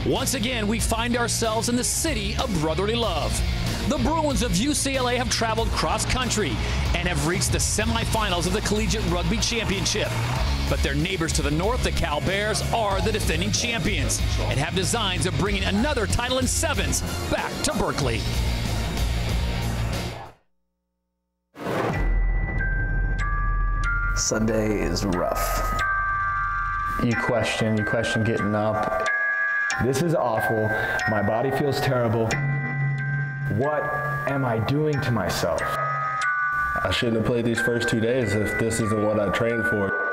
Once again, we find ourselves in the city of brotherly love. The Bruins of UCLA have traveled cross-country and have reached the semifinals of the Collegiate Rugby Championship. But their neighbors to the north, the Cal Bears, are the defending champions and have designs of bringing another title in sevens back to Berkeley. Sunday is rough. You question getting up. This is awful. My body feels terrible. What am I doing to myself? I shouldn't have played these first 2 days if this isn't what I trained for.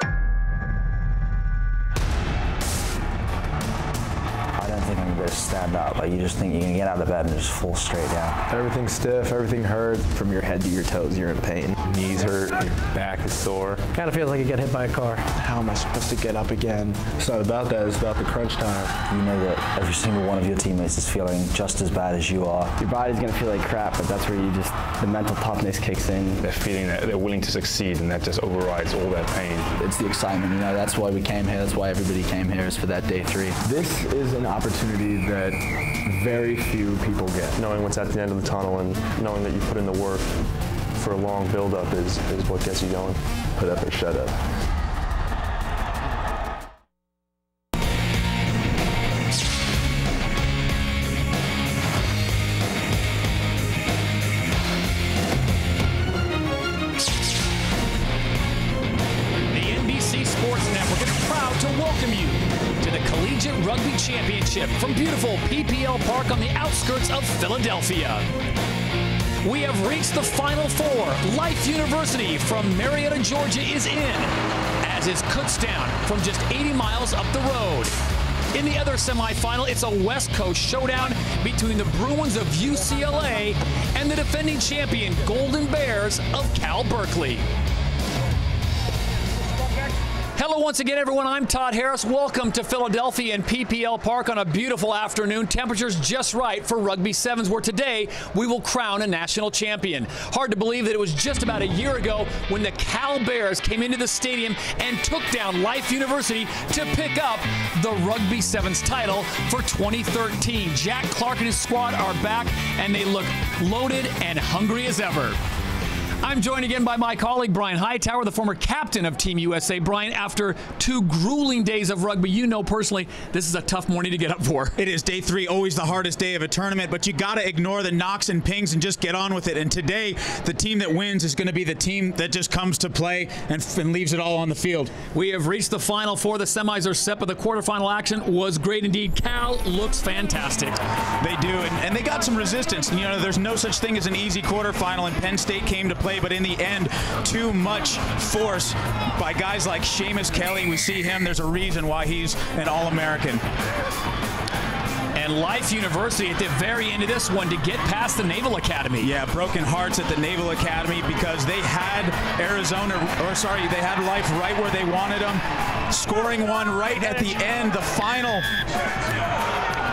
I don't think I'm going to stand up. Like, you just think you can get out of bed and just fall straight down. Everything's stiff, everything hurts. From your head to your toes, you're in pain. Knees hurt, your back is sore. Kind of feels like you get hit by a car. How am I supposed to get up again? It's not about that, it's about the crunch time. You know that every single one of your teammates is feeling just as bad as you are. Your body's going to feel like crap, but that's where the mental toughness kicks in. That feeling that they're willing to succeed, and that just overrides all that pain. It's the excitement, you know, that's why we came here, that's why everybody came here, is for that day 3. This is an opportunity that very few people get. Knowing what's at the end of the tunnel and knowing that you put in the work for a long build-up is what gets you going. Put up or shut up. Rugby Championship from beautiful PPL Park on the outskirts of Philadelphia. We have reached the Final Four. Life University from Marietta, Georgia is in, as is Kutztown from just 80 miles up the road. In the other semifinal, it's a West Coast showdown between the Bruins of UCLA and the defending champion Golden Bears of Cal Berkeley. Hello once again, everyone. I'm Todd Harris. Welcome to Philadelphia and PPL Park on a beautiful afternoon. Temperatures just right for Rugby Sevens, where today we will crown a national champion. Hard to believe that it was just about a year ago when the Cal Bears came into the stadium and took down Life University to pick up the Rugby Sevens title for 2013. Jack Clark and his squad are back, and they look loaded and hungry as ever. I'm joined again by my colleague, Brian Hightower, the former captain of Team USA. Brian, after 2 grueling days of rugby, you know personally this is a tough morning to get up for. It is. Day 3, always the hardest day of a tournament, but you got to ignore the knocks and pings and just get on with it. And today, the team that wins is going to be the team that just comes to play and leaves it all on the field. We have reached the Final Four. The semis are set, but the quarterfinal action was great indeed. Cal looks fantastic. They do, and they got some resistance. You know, there's no such thing as an easy quarterfinal, and Penn State came to play, but in the end, too much force by guys like Seamus Kelly. We see him. There's a reason why he's an All-American. And Life University at the very end of this one to get past the Naval Academy. Yeah, broken hearts at the Naval Academy because they had they had Life right where they wanted them, scoring one right at the end, the final.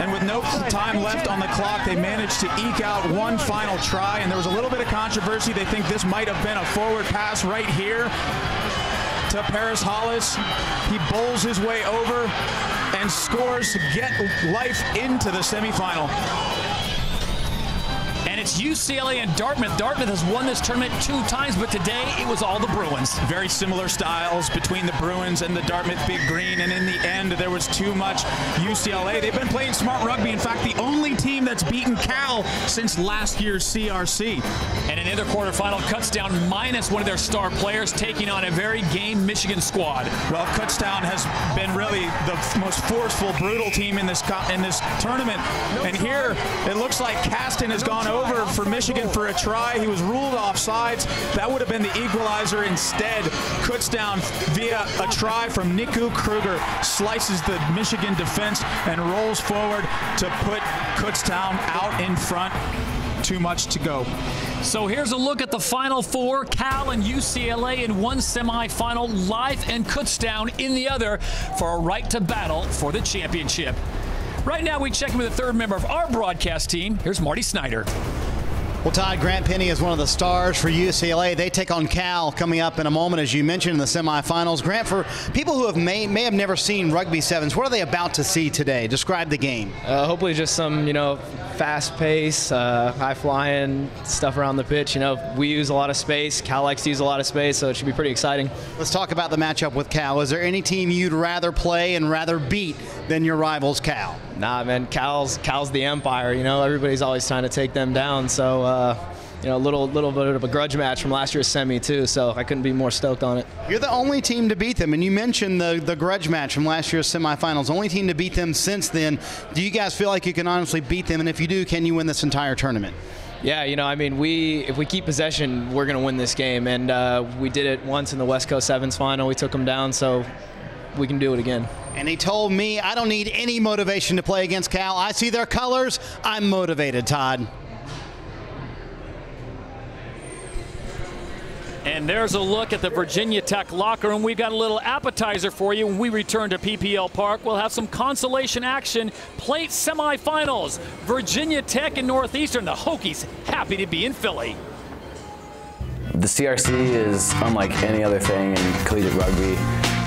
And with no time left on the clock, they managed to eke out one final try. And there was a little bit of controversy. They think this might have been a forward pass right here to Paris Hollis. He bowls his way over and scores to get Life into the semifinal. And it's UCLA and Dartmouth. Dartmouth has won this tournament 2 times, but today it was all the Bruins. Very similar styles between the Bruins and the Dartmouth Big Green, and in the end, there was too much UCLA. They've been playing smart rugby. In fact, the only team that's beaten Cal since last year's CRC. And in the other quarterfinal, Kutztown minus one of their star players, taking on a very game Michigan squad. Well, Kutztown has been really the most forceful, brutal team in this tournament. And here, it looks like Caston has gone over for Michigan for a try. He was ruled offsides. That would have been the equalizer. Instead, Kutztown, via a try from Niku Kruger, slices the Michigan defense and rolls forward to put Kutztown out in front. Too much to go. So here's a look at the Final Four. Cal and UCLA in one semifinal, Life and Kutztown in the other for a right to battle for the championship. Right now, we check in with the third member of our broadcast team. Here's Marty Snyder. Well, Todd, Grant Penny is one of the stars for UCLA. They take on Cal coming up in a moment, as you mentioned, in the semifinals. Grant, for people who may have never seen Rugby Sevens, what are they about to see today? Describe the game. Hopefully just some, fast pace, high flying stuff around the pitch. We use a lot of space. Cal likes to use a lot of space, so it should be pretty exciting. Let's talk about the matchup with Cal. Is there any team you'd rather play and rather beat than your rivals, Cal? Nah, man, Cal's the empire. Everybody's always trying to take them down. So, a little bit of a grudge match from last year's semi too. So I couldn't be more stoked on it. You're the only team to beat them, and you mentioned the grudge match from last year's semifinals. Only team to beat them since then. Do you guys feel like you can honestly beat them? And if you do, can you win this entire tournament? Yeah, if we keep possession, we're going to win this game. And we did it once in the West Coast Sevens final. We took them down, so we can do it again. And he told me, I don't need any motivation to play against Cal. I see their colors. I'm motivated, Todd. And there's a look at the Virginia Tech locker room. We've got a little appetizer for you. When we return to PPL Park, we'll have some consolation action. Plate semifinals. Virginia Tech and Northeastern. The Hokies happy to be in Philly. The CRC is unlike any other thing in collegiate rugby.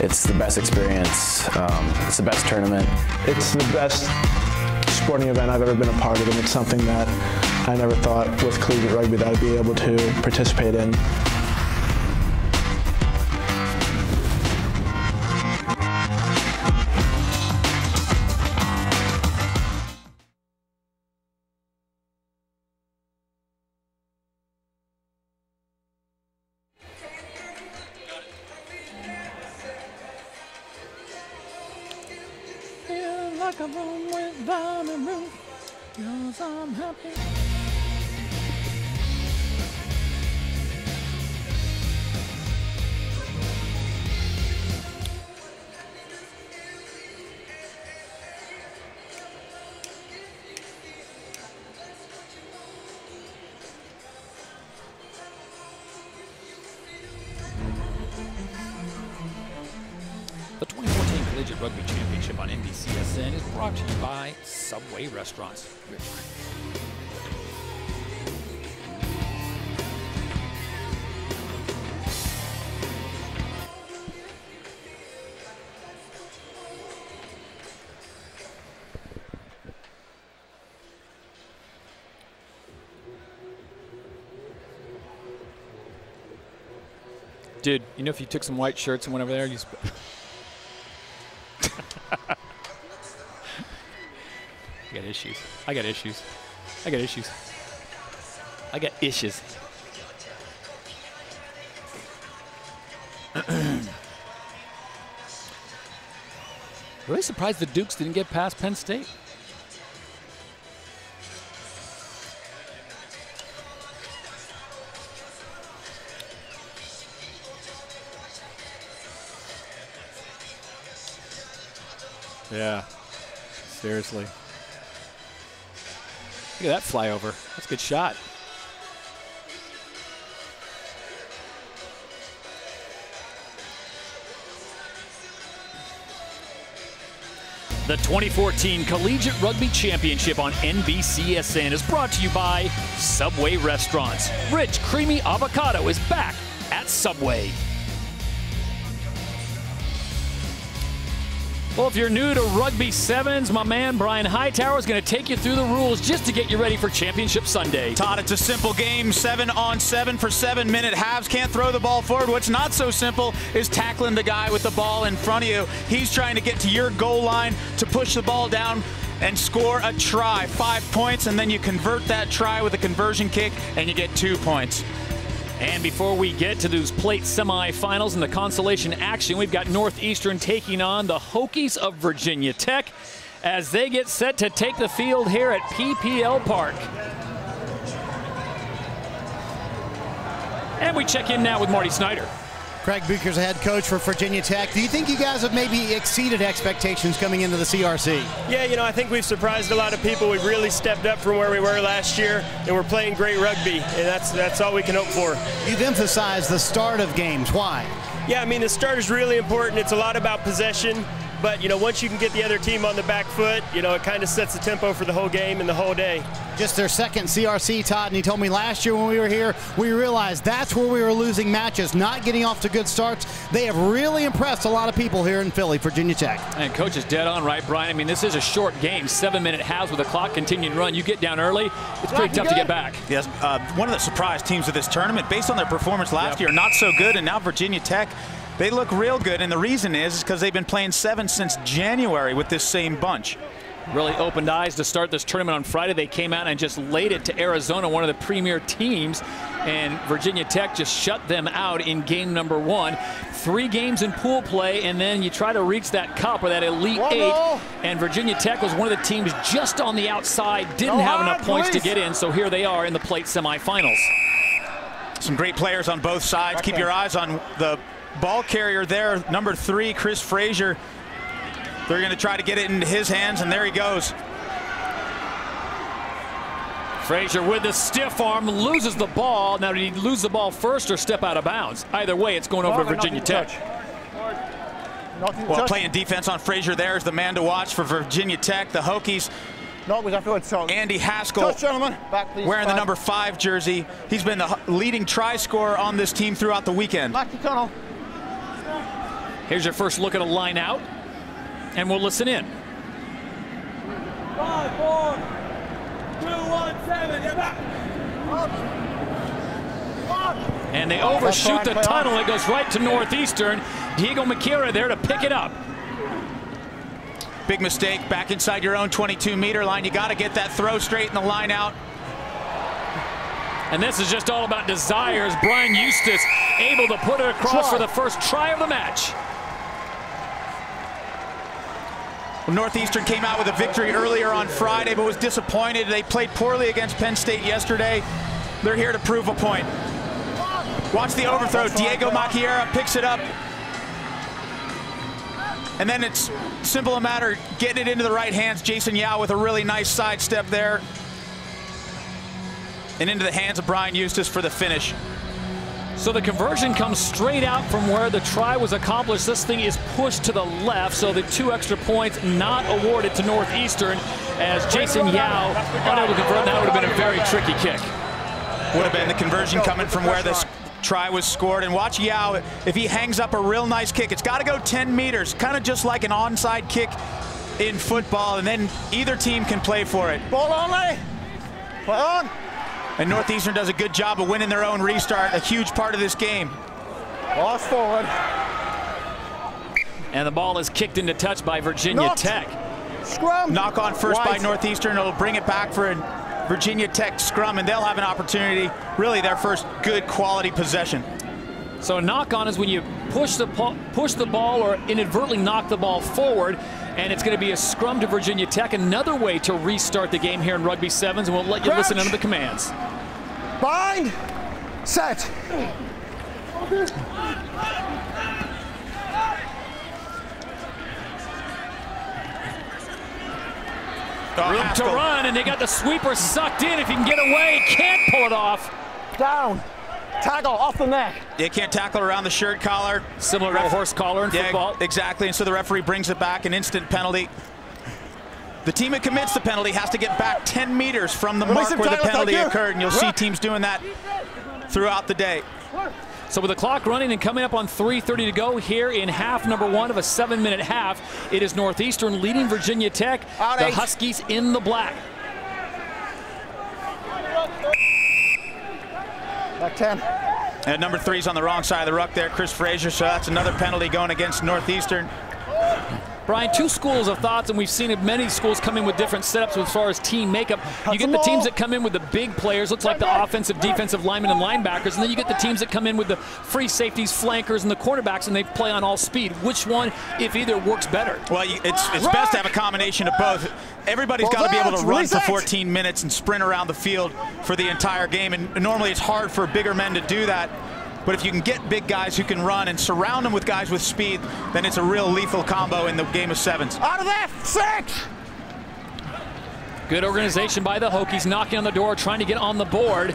It's the best experience. It's the best tournament. It's the best sporting event I've ever been a part of, and it's something that I never thought with collegiate rugby that I'd be able to participate in. Like a room without a roof, 'cause I'm happy. The 2014 Collegiate Rugby Championship on NBCSN is brought to you by Subway Restaurants. Dude, if you took some white shirts and went over there, you I got issues. I got issues. I got issues. I got issues. Really surprised the Dukes didn't get past Penn State. Yeah, seriously. Look at that flyover. That's a good shot. The 2014 Collegiate Rugby Championship on NBCSN is brought to you by Subway Restaurants. Rich, creamy avocado is back at Subway. Well, if you're new to Rugby Sevens, my man Brian Hightower is going to take you through the rules just to get you ready for Championship Sunday. Todd, it's a simple game, 7-on-7 for 7-minute halves. Can't throw the ball forward. What's not so simple is tackling the guy with the ball in front of you. He's trying to get to your goal line to push the ball down and score a try. 5 points, and then you convert that try with a conversion kick, and you get 2 points. And before we get to those plate semifinals and the consolation action, we've got Northeastern taking on the Hokies of Virginia Tech as they get set to take the field here at PPL Park. And we check in now with Marty Snyder. Craig Bucher's the head coach for Virginia Tech. Do you think you guys have maybe exceeded expectations coming into the CRC? Yeah, I think we've surprised a lot of people. We've really stepped up from where we were last year, and we're playing great rugby, and that's all we can hope for. You've emphasized the start of games. Why? Yeah, I mean, the start is really important. It's a lot about possession. But, you know, once you can get the other team on the back foot, you know, it kind of sets the tempo for the whole game and the whole day. Just their second CRC, Todd, and he told me last year when we were here, we realized that's where we were losing matches, not getting off to good starts. They have really impressed a lot of people here in Philly, Virginia Tech. And Coach is dead on, right, Brian? I mean, this is a short game, 7-minute halves with the clock continuing to run. You get down early, it's pretty tough to get back. Yes, one of the surprise teams of this tournament, based on their performance last year, not so good, and now Virginia Tech, they look real good, and the reason is because they've been playing 7 since January with this same bunch. Really opened eyes to start this tournament on Friday. They came out and just laid it to Arizona, one of the premier teams, and Virginia Tech just shut them out in game number 1. 3 games in pool play, and then you try to reach that cup or that Elite 8, and Virginia Tech was one of the teams just on the outside, didn't have enough points to get in, so here they are in the plate semifinals. Some great players on both sides. Keep your eyes on the ball carrier there, number 3, Chris Frazier. They're going to try to get it into his hands, and there he goes. Frazier with the stiff arm loses the ball. Now, did he lose the ball first or step out of bounds? Either way, it's going over to Virginia Tech. Well, playing defense on Frazier there is the man to watch for Virginia Tech. The Hokies. Andy Haskell wearing the number 5 jersey. He's been the leading try scorer on this team throughout the weekend. Here's your first look at a line out, and we'll listen in. 5, 4, 2, 1, 7, get back. And they overshoot the tunnel. It goes right to Northeastern. Diego Makira there to pick it up. Big mistake back inside your own 22-meter line. You got to get that throw straight in the line out. And this is just all about desires. Brian Eustace able to put it across for the first try of the match. Northeastern came out with a victory earlier on Friday, but was disappointed. They played poorly against Penn State yesterday. They're here to prove a point. Watch the overthrow. Diego Maquiera picks it up. And then it's simple a matter getting it into the right hands. Jason Yao with a really nice sidestep there. And into the hands of Brian Eustace for the finish. So the conversion comes straight out from where the try was accomplished. This thing is pushed to the left, so the 2 extra points not awarded to Northeastern as Jason Yao unable to convert. That would have been a very tricky kick. Would have been the conversion coming from where this try was scored. And watch Yao, if he hangs up a real nice kick, it's got to go 10 meters, kind of just like an onside kick in football, and then either team can play for it. Ball on, Lee. Play on. And Northeastern does a good job of winning their own restart, a huge part of this game. Lost forward. And the ball is kicked into touch by Virginia Tech. Scrum. Knock on first by Northeastern. It'll bring it back for a Virginia Tech scrum, and they'll have an opportunity, really their first good quality possession. So a knock on is when you push the ball or inadvertently knock the ball forward, and it's going to be a scrum to Virginia Tech, another way to restart the game here in Rugby Sevens, and we'll let you listen into the commands. Bind, set. Room to run, and they got the sweeper sucked in. If he can get away, can't pull it off. Down. Tackle off the neck. They can't tackle around the shirt collar. Similar to a horse collar in football. Exactly, and so the referee brings it back, an instant penalty. The team that commits the penalty has to get back 10 meters from the mark where the penalty occurred, and you'll see teams doing that throughout the day. So with the clock running and coming up on 3:30 to go here in half number 1 of a 7-minute half, it is Northeastern leading Virginia Tech. The Huskies in the black. Back 10. And number 3's on the wrong side of the ruck there, Chris Frazier, so that's another penalty going against Northeastern. Brian, 2 schools of thoughts, and we've seen many schools come in with different setups as far as team makeup. You get the teams that come in with the big players, looks like the offensive, defensive linemen and linebackers, and then you get the teams that come in with the free safeties, flankers, and the quarterbacks, and they play on all speed. Which one, if either, works better? Well, it's best to have a combination of both. Everybody's got to be able to run for 14 minutes and sprint around the field for the entire game, and normally it's hard for bigger men to do that. But if you can get big guys who can run and surround them with guys with speed, then it's a real lethal combo in the game of sevens. Out of there, 6! Good organization by the Hokies, knocking on the door, trying to get on the board.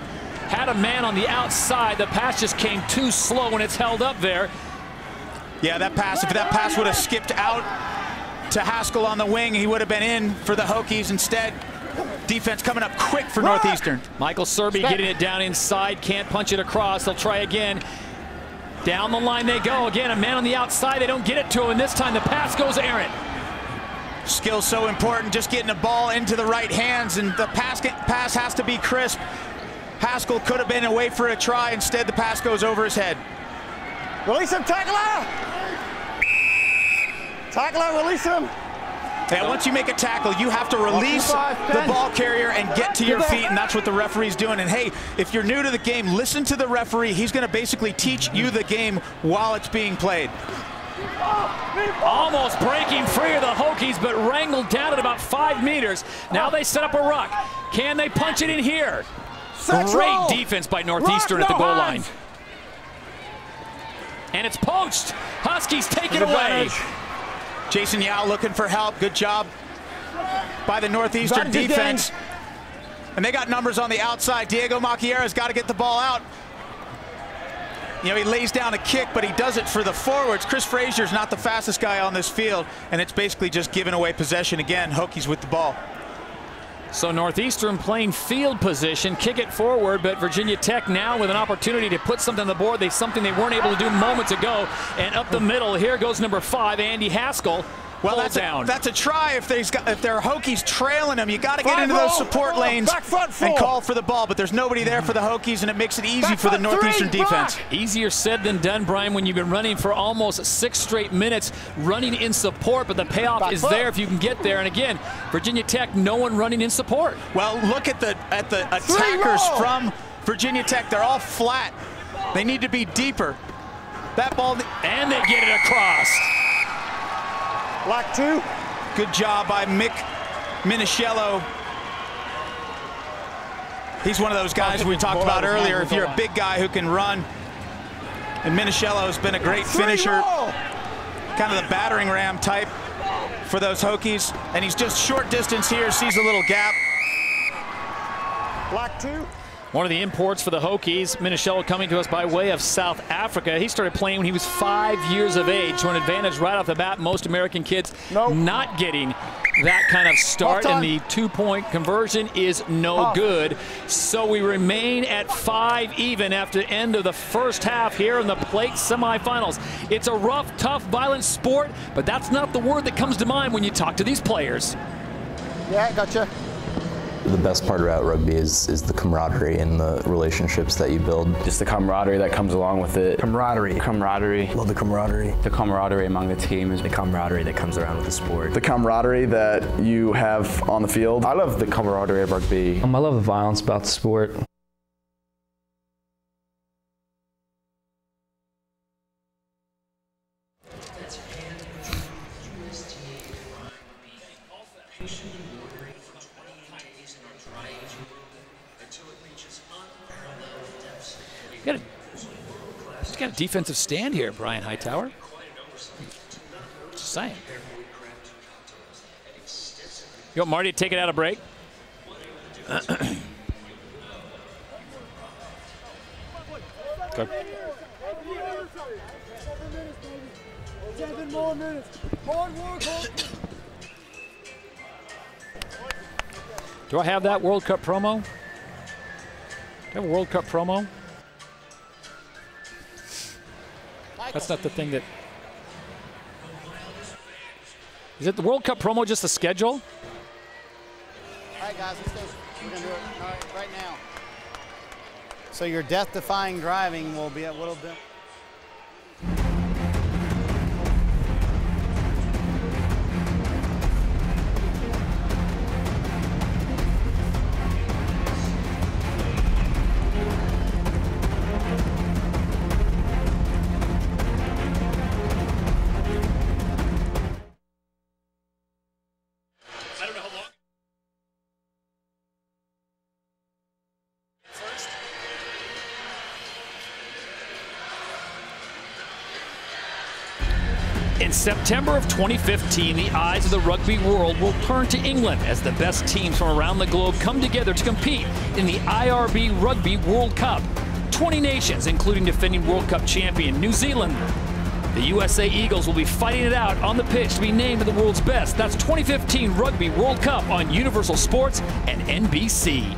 Had a man on the outside. The pass just came too slow when it's held up there. Yeah, that pass, if that pass would have skipped out to Haskell on the wing, he would have been in for the Hokies. Instead, defense coming up quick for Northeastern. Michael Serby getting it down inside, can't punch it across. They'll try again. Down the line they go. Again, a man on the outside. They don't get it to him. This time the pass goes errant. Skill so important, just getting the ball into the right hands, and the pass has to be crisp. Haskell could have been away for a try. Instead, the pass goes over his head. Release him, tackler! Tackler, release him! Yeah, once you make a tackle, you have to release the ball carrier and get to your feet, and that's what the referee's doing. And hey, if you're new to the game, listen to the referee. He's going to basically teach you the game while it's being played. Almost breaking free of the Hokies, but wrangled down at about 5 meters. Now they set up a ruck. Can they punch it in here? Great defense by Northeastern at the goal line. And it's poached. Huskies take it away. Jason Yao looking for help. Good job by the Northeastern defense. And they got numbers on the outside. Diego Macchiera's got to get the ball out. You know, he lays down a kick, but he does it for the forwards. Chris Frazier's not the fastest guy on this field, and it's basically just giving away possession again. Hokies with the ball. So Northeastern playing field position, kick it forward, but Virginia Tech now with an opportunity to put something on the board. Something they weren't able to do moments ago. And up the middle, here goes number 5, Andy Haskell. Well, that's a try. If there are Hokies trailing them, you got to get into those support lanes and call for the ball. But there's nobody there for the Hokies, and it makes it easy for the Northeastern defense. Easier said than done, Brian, when you've been running for almost 6 straight minutes, running in support. But the payoff is there if you can get there. And again, Virginia Tech, no one running in support. Well, look at the attackers from Virginia Tech. They're all flat. They need to be deeper. That ball, and they get it across. Block 2. Good job by Mick Minichiello. He's one of those guys we talked about earlier. If you're a big guy who can run, and Minichiello has been a great finisher, kind of the battering ram type for those Hokies. And he's just short distance here, sees a little gap. Block 2. One of the imports for the Hokies, Minichiello, coming to us by way of South Africa. He started playing when he was 5 years of age, so an advantage right off the bat. Most American kids not getting that kind of start, and the 2-point conversion is no good. So we remain at 5 even after the end of the first half here in the plate semifinals. It's a rough, tough, violent sport, but that's not the word that comes to mind when you talk to these players. Yeah, gotcha. The best part about rugby is the camaraderie and the relationships that you build. Just the camaraderie that comes along with it. Camaraderie. Love the camaraderie. The camaraderie among the team is the camaraderie that comes around with the sport. The camaraderie that you have on the field. I love the camaraderie of rugby. I love the violence about the sport. He's got a defensive stand here, Brian Hightower. Just saying. You want Marty to take it out of break? Go. 7 more minutes. Hard work. Do I have that World Cup promo? Do I have a World Cup promo? That's not the thing that... Is it the World Cup promo, just the schedule? All right, guys, let's go. We're going to do it right now. So your death-defying driving will be a little bit... In September of 2015, the eyes of the rugby world will turn to England as the best teams from around the globe come together to compete in the IRB Rugby World Cup. 20 nations, including defending World Cup champion New Zealand, The USA Eagles will be fighting it out on the pitch to be named the world's best. That's 2015 Rugby World Cup on Universal Sports and NBC.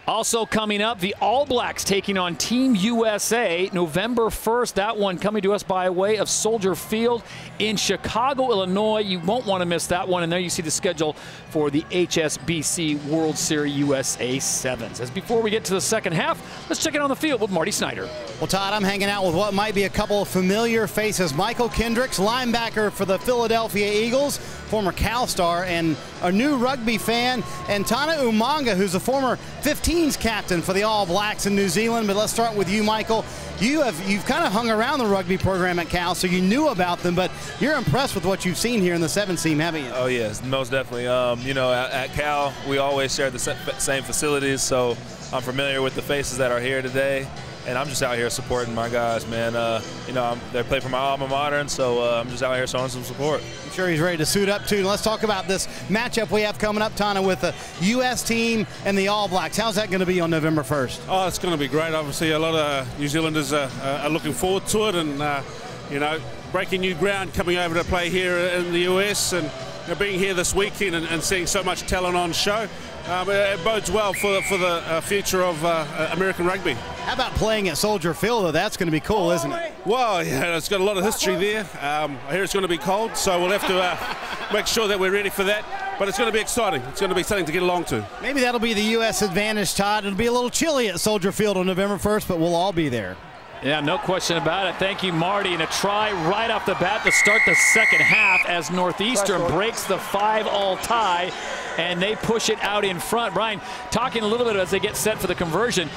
Also coming up, the All Blacks taking on Team USA November 1st. That one coming to us by way of Soldier Field in Chicago, Illinois. You won't want to miss that one. And there you see the schedule for the HSBC World Series USA Sevens. As before we get to the second half, let's check it on the field with Marty Snyder. Well, Todd, I'm hanging out with what might be a couple of familiar faces. Michael Kendricks, linebacker for the Philadelphia Eagles, former Cal star and a new rugby fan, and Tana Umanga, who's a former 15s captain for the All Blacks in New Zealand. But let's start with you, Michael. You've kind of hung around the rugby program at Cal, so you knew about them, but you're impressed with what you've seen here in the 7s team, haven't you? Oh, yes, most definitely. You know, at Cal, we always share the same facilities, so I'm familiar with the faces that are here today. And I'm just out here supporting my guys, man. You know, they play for my alma mater, and so I'm just out here showing some support. I'm sure he's ready to suit up, too. And let's talk about this matchup we have coming up, Tana, with the U.S. team and the All Blacks. How's that going to be on November 1st? Oh, it's going to be great. Obviously, a lot of New Zealanders are looking forward to it, and, you know, breaking new ground coming over to play here in the U.S. and being here this weekend and seeing so much talent on show. It bodes well for the future of American rugby. How about playing at Soldier Field, though? That's going to be cool, isn't it? Well, yeah, it's got a lot of history there. I hear it's going to be cold, so we'll have to make sure that we're ready for that. But it's going to be exciting. It's going to be something to get along to. Maybe that'll be the U.S. advantage, Todd. It'll be a little chilly at Soldier Field on November 1st, but we'll all be there. Yeah, no question about it. Thank you, Marty. And a try right off the bat to start the second half as Northeastern breaks the 5-all tie, and they push it out in front. Brian, talking a little bit as they get set for the conversion,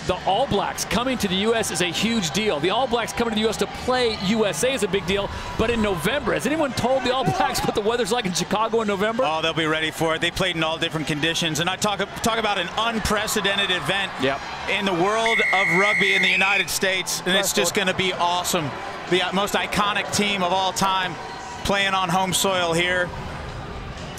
the All Blacks coming to the U.S. is a huge deal. The All Blacks coming to the U.S. to play USA is a big deal. But in November, has anyone told the All Blacks what the weather's like in Chicago in November? Oh, they'll be ready for it. They played in all different conditions. And I talk about an unprecedented event in the world of rugby in the United States. And it's just going to be awesome. The most iconic team of all time playing on home soil here.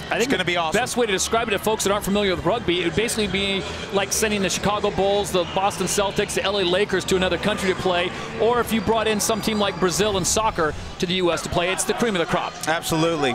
I think it's going to be awesome. The best way to describe it to folks that aren't familiar with rugby, it would basically be like sending the Chicago Bulls, the Boston Celtics, the LA Lakers to another country to play, or if you brought in some team like Brazil in soccer to the U.S. to play, it's the cream of the crop. Absolutely.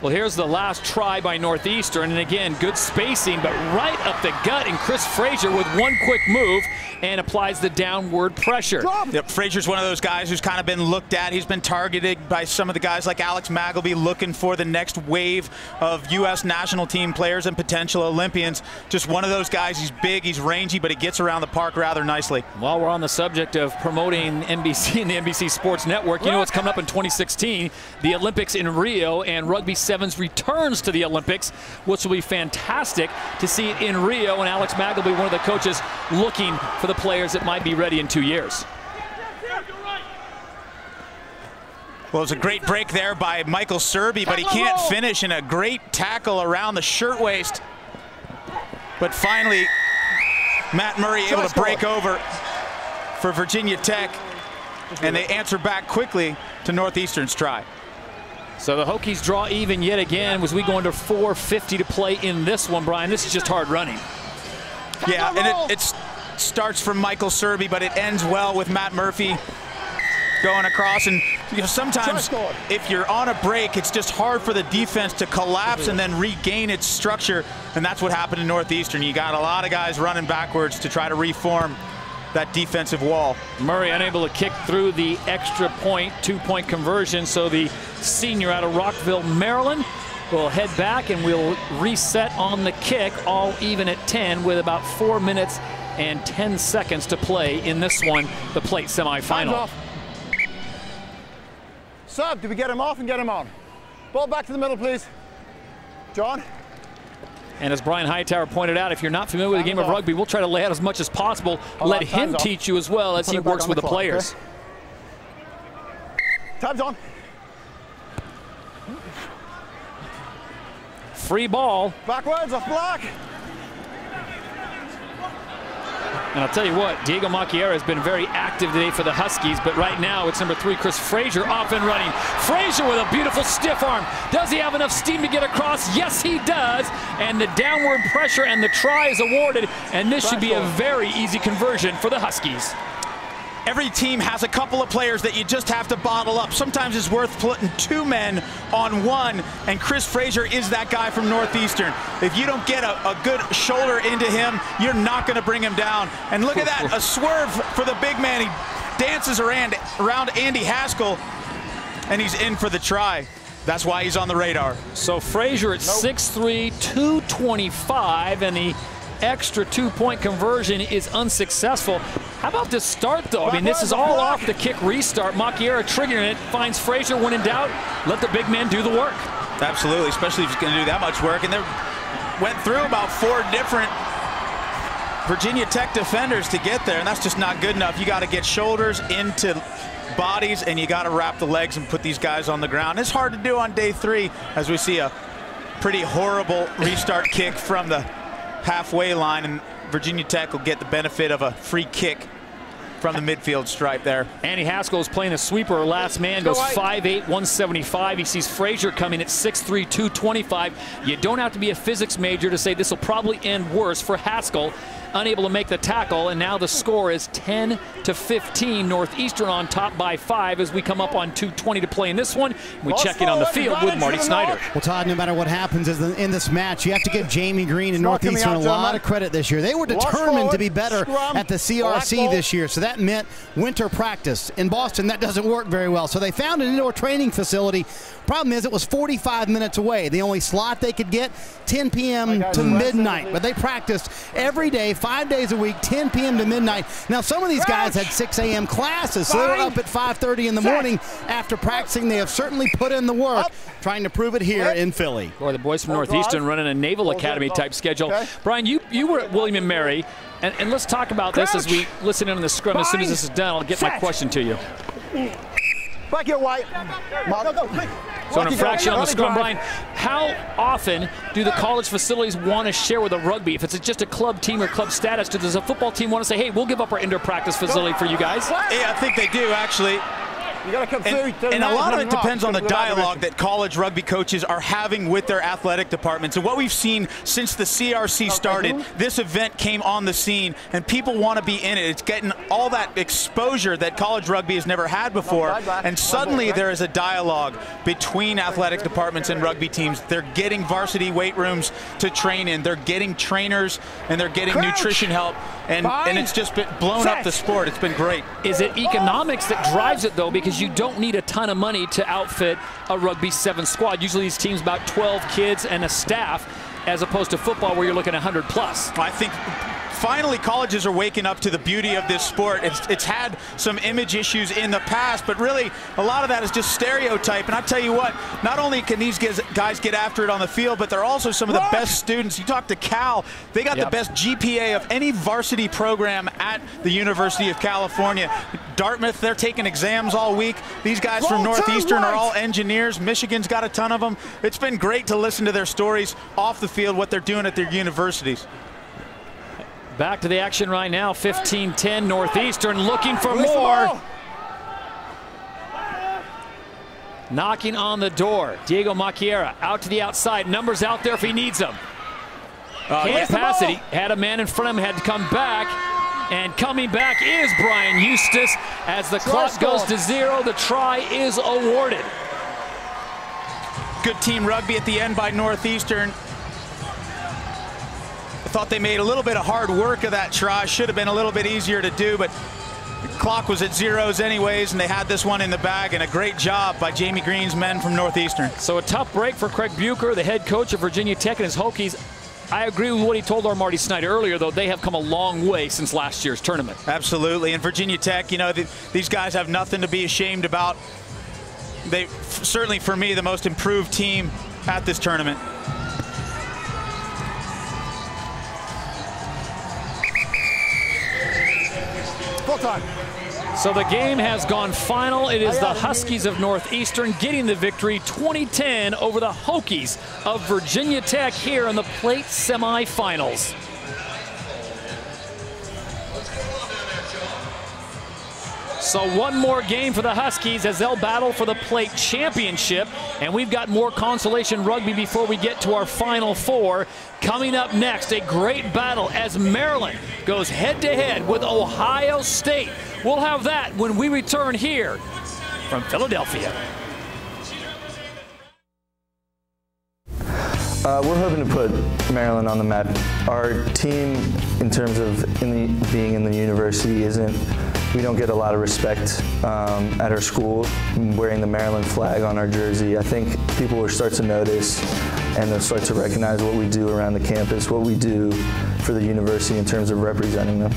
Well, here's the last try by Northeastern, and again, good spacing, but right up the gut, and Chris Frazier with one quick move and applies the downward pressure. Yep, Frazier's one of those guys who's kind of been looked at. He's been targeted by some of the guys like Alex Magleby, looking for the next wave of U.S. national team players and potential Olympians. Just one of those guys. He's big, he's rangy, but he gets around the park rather nicely. While we're on the subject of promoting NBC and the NBC Sports Network, you know what's coming up in 2016? The Olympics in Rio, and Rugby Sevens returns to the Olympics, which will be fantastic to see it in Rio, and Alex Magleby, one of the coaches, looking for the players that might be ready in 2 years. Well, it's a great break there by Michael Serby, but he can't finish, in a great tackle around the shirtwaist. But finally, Matt Murray able to break over for Virginia Tech, and they answer back quickly to Northeastern's try. So the Hokies draw even yet again as we go into 4:50 to play in this one, Brian. This is just hard running. Yeah, and it starts from Michael Serby, but it ends well with Matt Murphy going across. And you know, sometimes if you're on a break, it's just hard for the defense to collapse and then regain its structure. And that's what happened in Northeastern. You got a lot of guys running backwards to try to reform that defensive wall. Murray unable to kick through the extra point, 2-point conversion. So the senior out of Rockville, Maryland, will head back, and we'll reset on the kick, all even at 10 with about 4 minutes and 10 seconds to play in this one, the plate semifinal. Sub, did we get him off and get him on? Ball back to the middle, please. John. And as Brian Hightower pointed out, if you're not familiar with the game of rugby, we'll try to lay out as much as possible. Let him teach you as well as he works with the players. Time's on. Free ball. Backwards, off block. And I'll tell you what, Diego Macchiera has been very active today for the Huskies, but right now it's number 3, Chris Frazier, off and running. Frazier with a beautiful stiff arm. Does he have enough steam to get across? Yes, he does. And the downward pressure and the try is awarded, and this should be a very easy conversion for the Huskies. every team has a couple of players that you just have to bottle up. Sometimes it's worth putting 2 men on 1, and Chris Frazier is that guy from Northeastern. If you don't get a good shoulder into him, you're not going to bring him down. And look at that, a swerve for the big man. He dances around Andy Haskell, and he's in for the try. That's why he's on the radar. So Frazier at 6'3", 225, and the extra 2-point conversion is unsuccessful. How about this start, though? I mean, this is all off the kick restart. Macchiera triggering it, finds Frazier. When in doubt, let the big man do the work. Absolutely, especially if he's going to do that much work. And they went through about 4 different Virginia Tech defenders to get there, and that's just not good enough. You got to get shoulders into bodies, and you got to wrap the legs and put these guys on the ground. It's hard to do on day 3, as we see a pretty horrible restart kick from the halfway line, and Virginia Tech will get the benefit of a free kick from the midfield stripe there. Andy Haskell is playing a sweeper. Last man goes 5'8", 175. He sees Frazier coming at 6'3", 225. You don't have to be a physics major to say this will probably end worse for Haskell. Unable to make the tackle, and now the score is 10-15. Northeastern on top by 5 as we come up on 2:20 to play in this one. We check in on the field with Marty Snyder. Well, Todd, no matter what happens in this match, you have to give Jamie Green and Northeastern a lot of credit this year. They were determined to be better at the CRC this year, so that meant winter practice. In Boston, that doesn't work very well, so they found an indoor training facility. Problem is, it was 45 minutes away. The only slot they could get, 10 p.m. to midnight, but they practiced every day, 5 days a week, 10 p.m. to midnight. Now, some of these guys had 6 a.m. classes, so they were up at 5:30 in the morning after practicing. They have certainly put in the work, trying to prove it here in Philly. Or the boys from Northeastern running a Naval Academy type schedule. Brian, you were at William & Mary, and let's talk about this as we listen in on the scrum. As soon as this is done, I'll get my question to you. Back here, White. So an infraction on the scrum, Brian. How often do the college facilities want to share with a rugby? If it's just a club team or club status, does a football team want to say, hey, we'll give up our indoor practice facility for you guys? Yeah, I think they do, actually. You gotta come through. And a lot of it depends on the dialogue that college rugby coaches are having with their athletic departments. And what we've seen since the CRC started, this event came on the scene, and people want to be in it. It's getting all that exposure that college rugby has never had before. And suddenly there is a dialogue between athletic departments and rugby teams. They're getting varsity weight rooms to train in. They're getting trainers, and they're getting nutrition help. And it's just been blown up the sport. It's been great. Is it economics that drives it, though? Because you don't need a ton of money to outfit a Rugby 7 squad. Usually these teams about 12 kids and a staff, as opposed to football where you're looking at 100 plus. I think finally colleges are waking up to the beauty of this sport. It's had some image issues in the past, but really a lot of that is just stereotype. And I tell you what, not only can these guys get after it on the field, but they're also some of the best students. You talk to Cal, they got the best GPA of any varsity program at the University of California. Dartmouth, they're taking exams all week. These guys from Northeastern are all engineers. Michigan's got a ton of them. It's been great to listen to their stories off the field, what they're doing at their universities. Back to the action right now, 15-10 Northeastern looking for more. Knocking on the door, Diego Macchiera out to the outside, numbers out there if he needs them. Can't pass it, he had a man in front of him, had to come back. And coming back is Brian Eustace. As the clock goes to 0, the try is awarded. Good team rugby at the end by Northeastern. I thought they made a little bit of hard work of that try. Should have been a little bit easier to do, but the clock was at 0s anyways, and they had this one in the bag, and a great job by Jamie Green's men from Northeastern. So a tough break for Craig Bucher, the head coach of Virginia Tech and his Hokies. I agree with what he told our Marty Snyder earlier, though. They have come a long way since last year's tournament. Absolutely. And Virginia Tech, you know, these guys have nothing to be ashamed about. They certainly, for me, the most improved team at this tournament. Full time. So the game has gone final. It is the Huskies of Northeastern getting the victory 20-10 over the Hokies of Virginia Tech here in the plate semifinals. So one more game for the Huskies as they'll battle for the plate championship. And we've got more consolation rugby before we get to our Final Four. Coming up next, a great battle as Maryland goes head-to-head with Ohio State. We'll have that when we return here from Philadelphia. We're hoping to put Maryland on the map. Our team, in terms of being in the university, we don't get a lot of respect at our school. Wearing the Maryland flag on our jersey, I think people will start to notice and they'll start to recognize what we do around the campus, what we do for the university in terms of representing them.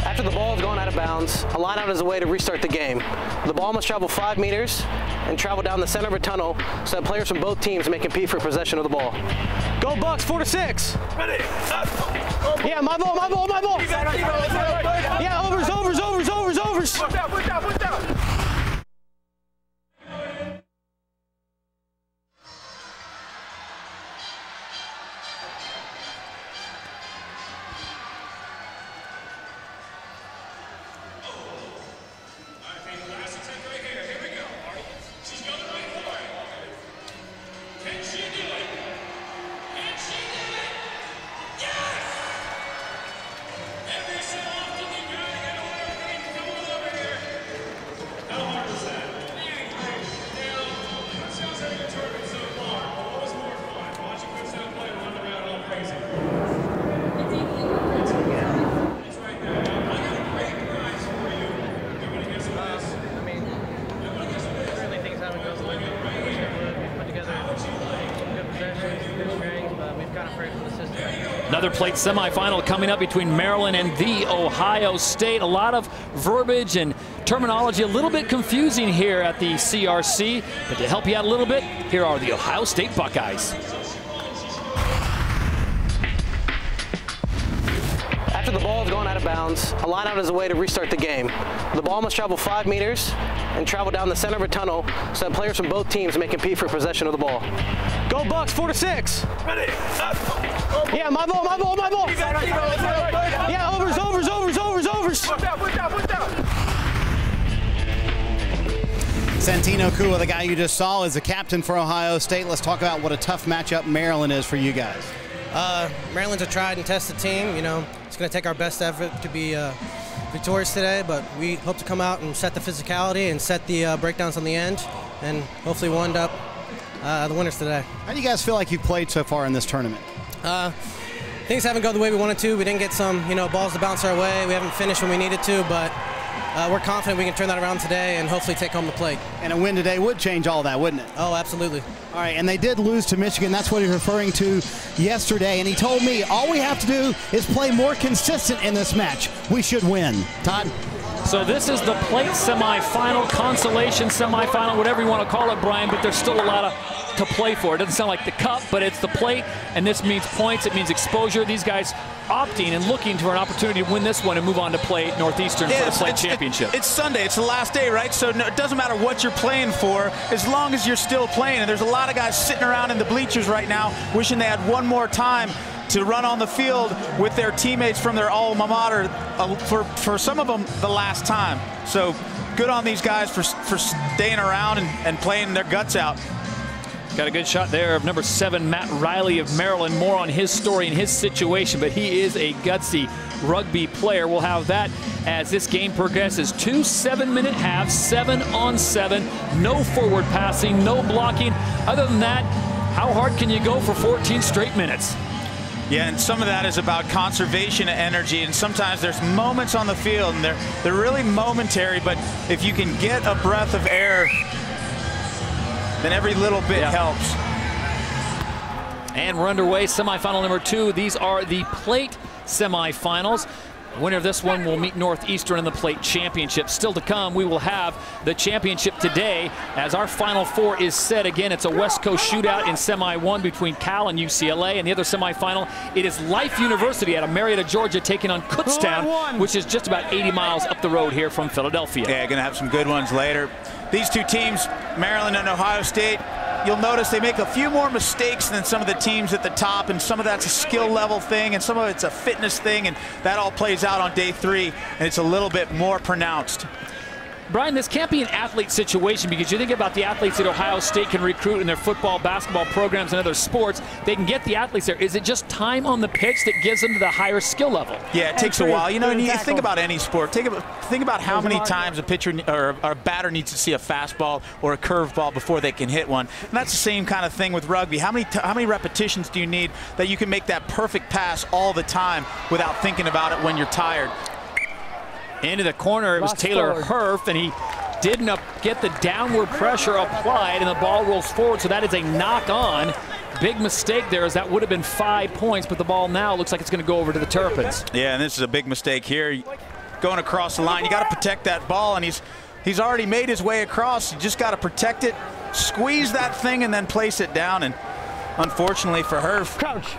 After the ball has gone out of bounds, a line out is a way to restart the game. The ball must travel 5 meters and travel down the center of a tunnel so that players from both teams may compete for possession of the ball. Go Bucks, 4-6. Ready. Yeah, my ball, my ball, my ball. Yeah, overs, overs, overs, overs, overs. Push down, push down, push down. Another plate semifinal coming up between Maryland and the Ohio State. A lot of verbiage and terminology, a little bit confusing here at the CRC. But to help you out a little bit, here are the Ohio State Buckeyes. After the ball has gone out of bounds, a line out is a way to restart the game. The ball must travel 5 meters and travel down the center of a tunnel so that players from both teams may compete for possession of the ball. Go Bucks, 4-6. Ready. Yeah, my ball, my ball, my ball. Yeah, overs, overs, overs, overs, overs. Push down, push down, push down. Santino Kua, the guy you just saw, is the captain for Ohio State. Let's talk about what a tough matchup Maryland is for you guys. Maryland's a tried and tested team. You know, it's going to take our best effort to be victorious today, but we hope to come out and set the physicality and set the breakdowns on the end, and hopefully we'll end up the winners today. How do you guys feel like you've played so far in this tournament? Things haven't gone the way we wanted to. We didn't get some, balls to bounce our way. We haven't finished when we needed to, but we're confident we can turn that around today and hopefully take home the plate. And a win today would change all that, wouldn't it? Oh, absolutely. All right, and they did lose to Michigan. That's what he was referring to yesterday. And he told me all we have to do is play more consistent in this match. We should win. Todd? So this is the plate semifinal, consolation semifinal, whatever you want to call it, Brian, but there's still a lot to play for. It doesn't sound like the cup, but it's the plate, and this means points, it means exposure. These guys opting and looking for an opportunity to win this one and move on to play Northeastern for the plate championship. It's Sunday. It's the last day, right? So it doesn't matter what you're playing for as long as you're still playing. And there's a lot of guys sitting around in the bleachers right now wishing they had one more time to run on the field with their teammates from their alma mater, for some of them the last time. So good on these guys for staying around and playing their guts out. Got a good shot there of number 7, Matt Riley of Maryland. More on his story and his situation, but he is a gutsy rugby player. We'll have that as this game progresses. 2 7-minute halves, 7-on-7. No forward passing, no blocking. Other than that, how hard can you go for 14 straight minutes? Yeah, and some of that is about conservation of energy, and sometimes there's moments on the field, and they're really momentary, but if you can get a breath of air, then every little bit helps. And we're underway, semifinal number 2. These are the plate semifinals. The winner of this one will meet Northeastern in the plate championship. Still to come, we will have the championship today as our final 4 is set. Again, it's a West Coast shootout in semi 1 between Cal and UCLA. And the other semifinal, it is Life University out of Marietta, Georgia, taking on Kutztown, which is just about 80 miles up the road here from Philadelphia. Yeah, going to have some good ones later. These two teams, Maryland and Ohio State, you'll notice they make a few more mistakes than some of the teams at the top, and some of that's a skill level thing, and some of it's a fitness thing, and that all plays out on day 3, and it's a little bit more pronounced. Brian, this can't be an athlete situation, because you think about the athletes that Ohio State can recruit in their football, basketball programs and other sports. They can get the athletes there. Is it just time on the pitch that gives them to the higher skill level? Yeah, it takes a while. You know, and you think about any sport. Think about how many times a pitcher or a batter needs to see a fastball or a curveball before they can hit one. And that's the same kind of thing with rugby. How many repetitions do you need that you can make that perfect pass all the time without thinking about it when you're tired? Into the corner, it was Taylor Herf, and he didn't get the downward pressure applied, and the ball rolls forward, so that is a knock-on. Big mistake there, as that would have been 5 points, but the ball now looks like it's going to go over to the Terrapins. Yeah, and this is a big mistake here. Going across the line, you got to protect that ball, and he's already made his way across. You just got to protect it, squeeze that thing, and then place it down, and unfortunately for Herf, crouch,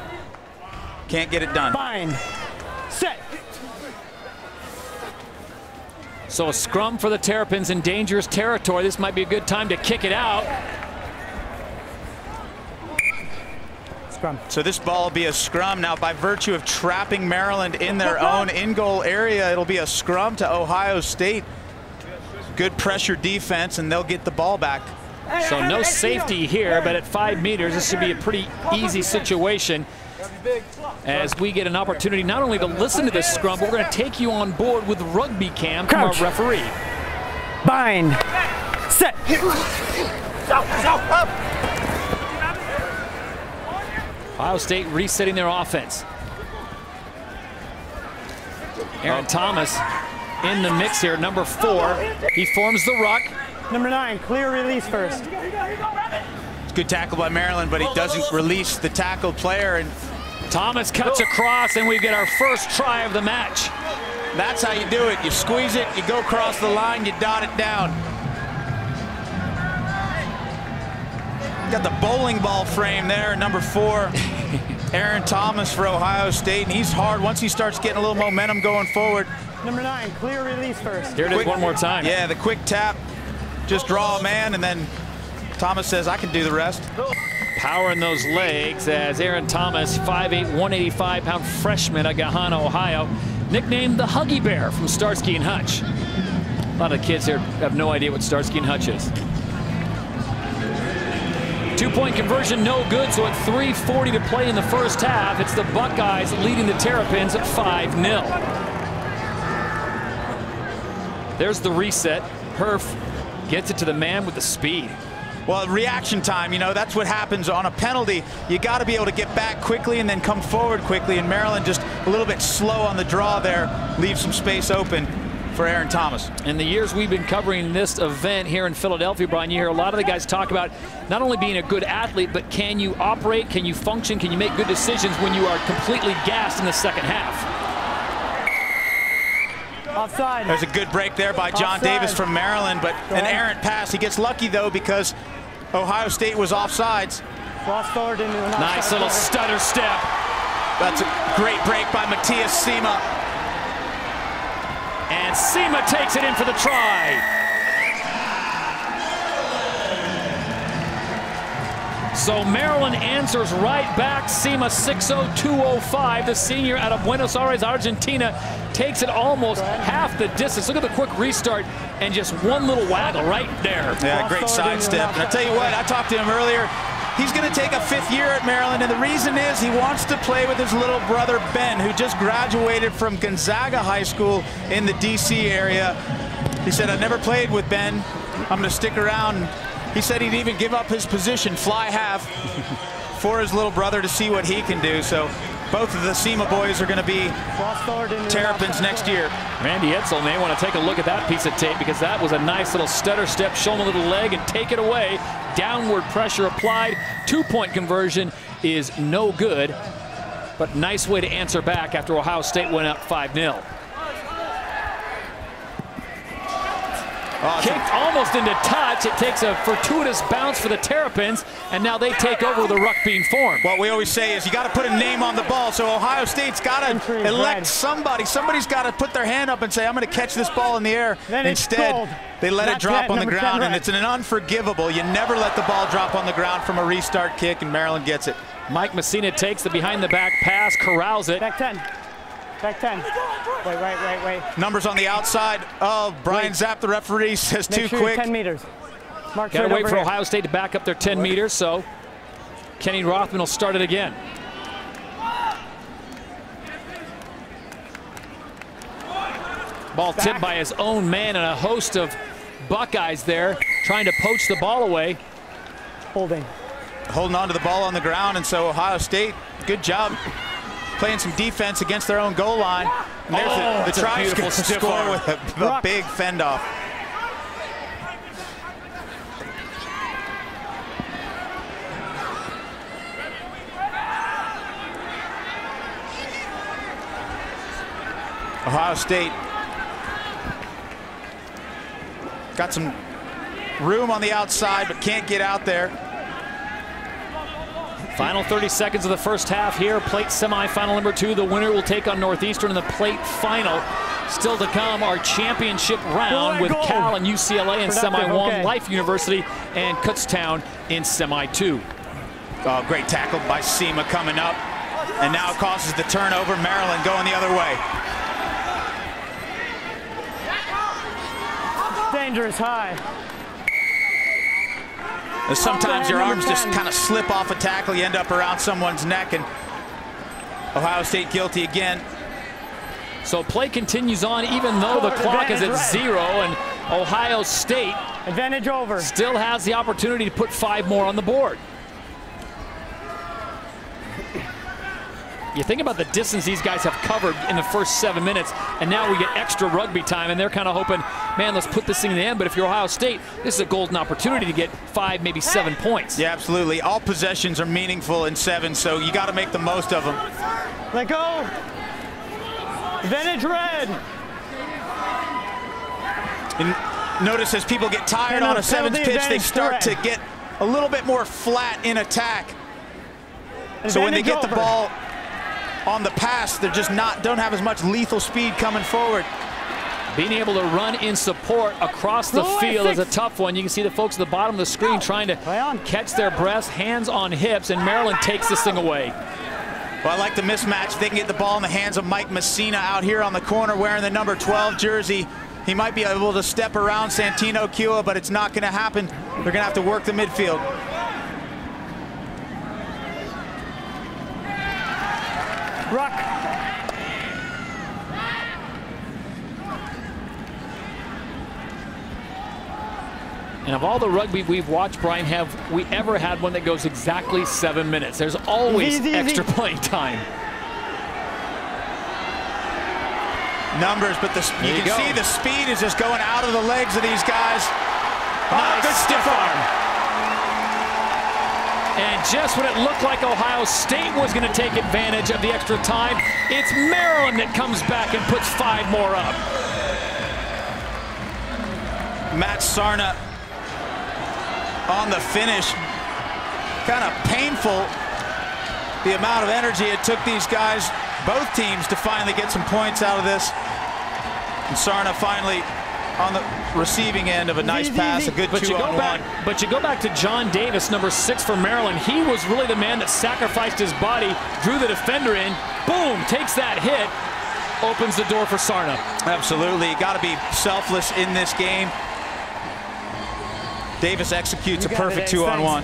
can't get it done. Bind, set. So a scrum for the Terrapins in dangerous territory. This might be a good time to kick it out. Scrum. So this ball will be a scrum. Now, by virtue of trapping Maryland in their own in-goal area, it'll be a scrum to Ohio State. Good pressure defense, and they'll get the ball back. So no safety here, but at 5 meters, this should be a pretty easy situation, as we get an opportunity not only to listen to this scrum, but we're going to take you on board with rugby cam from our referee. Bind. Set. Ohio State resetting their offense. Aaron Thomas in the mix here, number 4. He forms the ruck. Number 9, clear release first. Good tackle by Maryland, but he doesn't release the tackled player, and Thomas cuts across, and we get our first try of the match. That's how you do it. You squeeze it, you go across the line, you dot it down. Got the bowling ball frame there, number 4. Aaron Thomas for Ohio State, and he's hard once he starts getting a little momentum going forward. Number 9, clear release first. Here it is one more time. Yeah, the quick tap, just draw a man, and then Thomas says, I can do the rest. Power in those legs as Aaron Thomas, 5'8", 185-pound freshman at Gahanna, Ohio, nicknamed the Huggy Bear from Starsky and Hutch. A lot of kids here have no idea what Starsky and Hutch is. 2-point conversion, no good, so at 3:40 to play in the first half, it's the Buckeyes leading the Terrapins at 5-0. There's the reset. Herf gets it to the man with the speed. Well, reaction time, you know, that's what happens on a penalty. You got to be able to get back quickly and then come forward quickly, and Maryland just a little bit slow on the draw there, leaves some space open for Aaron Thomas. In the years we've been covering this event here in Philadelphia, Brian, you hear a lot of the guys talk about not only being a good athlete, but can you operate, can you function, can you make good decisions when you are completely gassed in the second half? Offside. There's a good break there by John Davis from Maryland, but an errant pass. He gets lucky, though, because Ohio State was offsides. Cross forward into an nice little stutter step. That's a great break by Matthias Sima. And Sima takes it in for the try. So Maryland answers right back. Sima 6'0", 205. The senior out of Buenos Aires, Argentina, takes it almost half the distance. Look at the quick restart and just one little waggle right there. Yeah, great sidestep. And I tell you what, I talked to him earlier. he's going to take a 5th year at Maryland, and the reason is he wants to play with his little brother Ben, who just graduated from Gonzaga High School in the D.C. area. He said, I never played with Ben. I'm going to stick around. He said he'd even give up his position, fly half, for his little brother to see what he can do. So both of the SEMA boys are going to be Terrapins next year. Randy Edsel may want to take a look at that piece of tape, because that was a nice little stutter step, show him a little leg and take it away. Downward pressure applied. 2-point conversion is no good, but nice way to answer back after Ohio State went up 5-0. Kicked almost into touch. It takes a fortuitous bounce for the Terrapins, and now they take over with a ruck being formed. What we always say is you got to put a name on the ball, so Ohio State's got to elect somebody. Somebody's got to put their hand up and say, I'm going to catch this ball in the air. Instead, they let it drop on the ground, and it's an unforgivable. You never let the ball drop on the ground from a restart kick, and Maryland gets it. Mike Messina takes the behind-the-back pass, corrals it. Back 10. Back 10. Wait. Numbers on the outside. Oh, Brian Zapp, the referee, says too quick. 10 meters. Got to wait for Ohio State to back up their 10 meters, so Kenny Rothman will start it again. Ball tipped by his own man, and a host of Buckeyes there trying to poach the ball away. Holding on to the ball on the ground, and so Ohio State, good job playing some defense against their own goal line. And there's the Tribes going to score with a big fend-off. Ohio State got some room on the outside, but can't get out there. Final 30 seconds of the first half here. Plate semifinal number 2. The winner will take on Northeastern in the plate final. Still to come, our championship round with Cal and UCLA in semi 1, Life University and Kutztown in semi 2. Oh, great tackle by SEMA coming up. And now it causes the turnover. Maryland going the other way. Dangerous high. Sometimes your arms just kind of slip off a tackle. You end up around someone's neck, and Ohio State guilty again. So play continues on even though the clock is at 0, and Ohio State advantage over. Still has the opportunity to put 5 more on the board. You think about the distance these guys have covered in the first 7 minutes, and now we get extra rugby time, and they're kind of hoping, man, let's put this thing in the end. But if you're Ohio State, this is a golden opportunity to get 5, maybe 7 points. Yeah, absolutely. All possessions are meaningful in 7, so you got to make the most of them. Let go. Advantage red. And notice as people get tired on a 7th pitch, they start to get a little bit more flat in attack. So when they get the ball on the pass, they're just don't have as much lethal speed coming forward. Being able to run in support across the field is a tough one. You can see the folks at the bottom of the screen trying to catch their breaths, hands on hips, and Maryland takes this thing away. Well, I like the mismatch. If they can get the ball in the hands of Mike Messina out here on the corner wearing the number 12 jersey, he might be able to step around Santino Kua, but it's not going to happen. They're going to have to work the midfield. Ruck. And of all the rugby we've watched, Brian, have we ever had one that goes exactly 7 minutes? There's always extra playing time. Numbers, but you can see the speed is just going out of the legs of these guys. Oh, good stiff arm. And just when it looked like Ohio State was going to take advantage of the extra time, it's Maryland that comes back and puts 5 more up. Matt Sarna on the finish. Kind of painful, the amount of energy it took these guys, both teams, to finally get some points out of this. And Sarna finally on the receiving end of a nice pass, a good 2-on-1. But you go back to John Davis, number 6 for Maryland. He was really the man that sacrificed his body, drew the defender in, boom, takes that hit, opens the door for Sarna. Absolutely, got to be selfless in this game. Davis executes a perfect 2-on-1.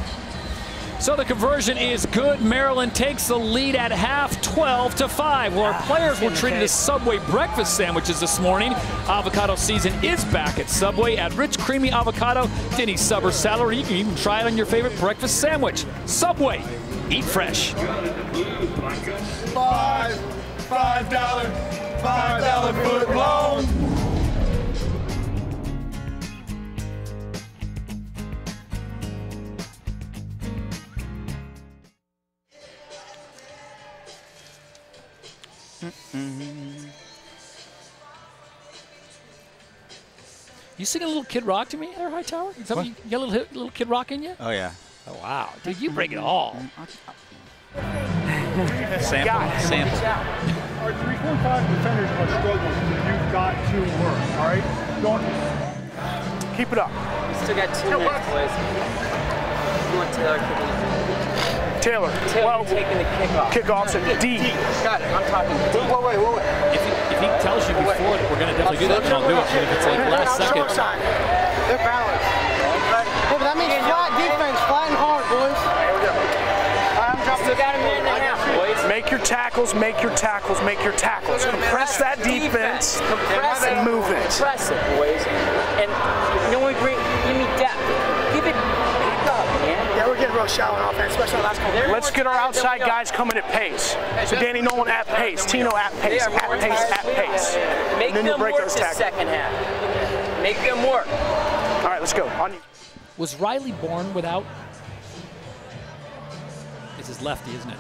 So the conversion is good. Maryland takes the lead at half, 12-5. Well, our players were treated as Subway breakfast sandwiches this morning. Avocado season is back at Subway. Add rich, creamy avocado to any sub or salad, or you can even try it on your favorite breakfast sandwich. Subway, eat fresh. $5 foot long. You sing a little Kid Rock to me there, Hightower? Is that what you got a little Kid Rock in you? Oh, yeah. Oh, wow. Dude, you bring it all. Sample. Our 3-4-5 defenders are struggling. You've got to work, all right? Don't keep it up. We still got 2 minutes, boys. You want Taylor kicking the Taylor, well, taking the kickoff. Kickoffs at D. Got it. I'm talking D. Wait. If he tells you before that we're going to definitely do that, then I'll do it. But if it's like last second. They're balanced. Hey, but that means flat defense, flat and hard, boys. Here we go. Still got a minute and a half, boys. Make your tackles, make your tackles, make your tackles. Compress that defense and move it. Compress it, boys. And you know what, give me depth. Give it back up, man. Yeah, we're getting real shallow on offense, especially on last couple. Let's get our outside guys coming at pace. So Danny Nolan at pace, Tino at pace, at pace. Make them work this second half. Make them work. All right, let's go. On you. Was Riley born without? It's his lefty, isn't it?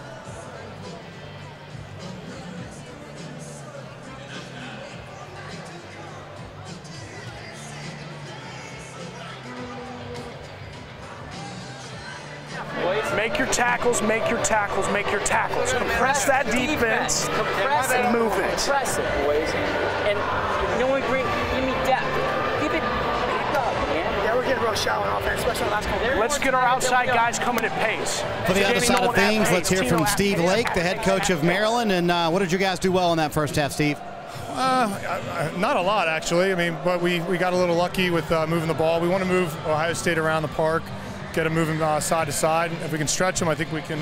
Make your tackles, make your tackles, make your tackles. Compress that defense and move it. Compress it, boys. And you know what, give me depth. Give it back up, man. Yeah, we're getting real shallow on offense, especially on last couple. Let's get our outside guys coming at pace. For the other side of things, let's hear from Steve Lake, the head coach of Maryland. And what did you guys do well in that first half, Steve? Not a lot, actually. I mean, but we got a little lucky with moving the ball. We want to move Ohio State around the park, get them moving side to side. If we can stretch them, I think we can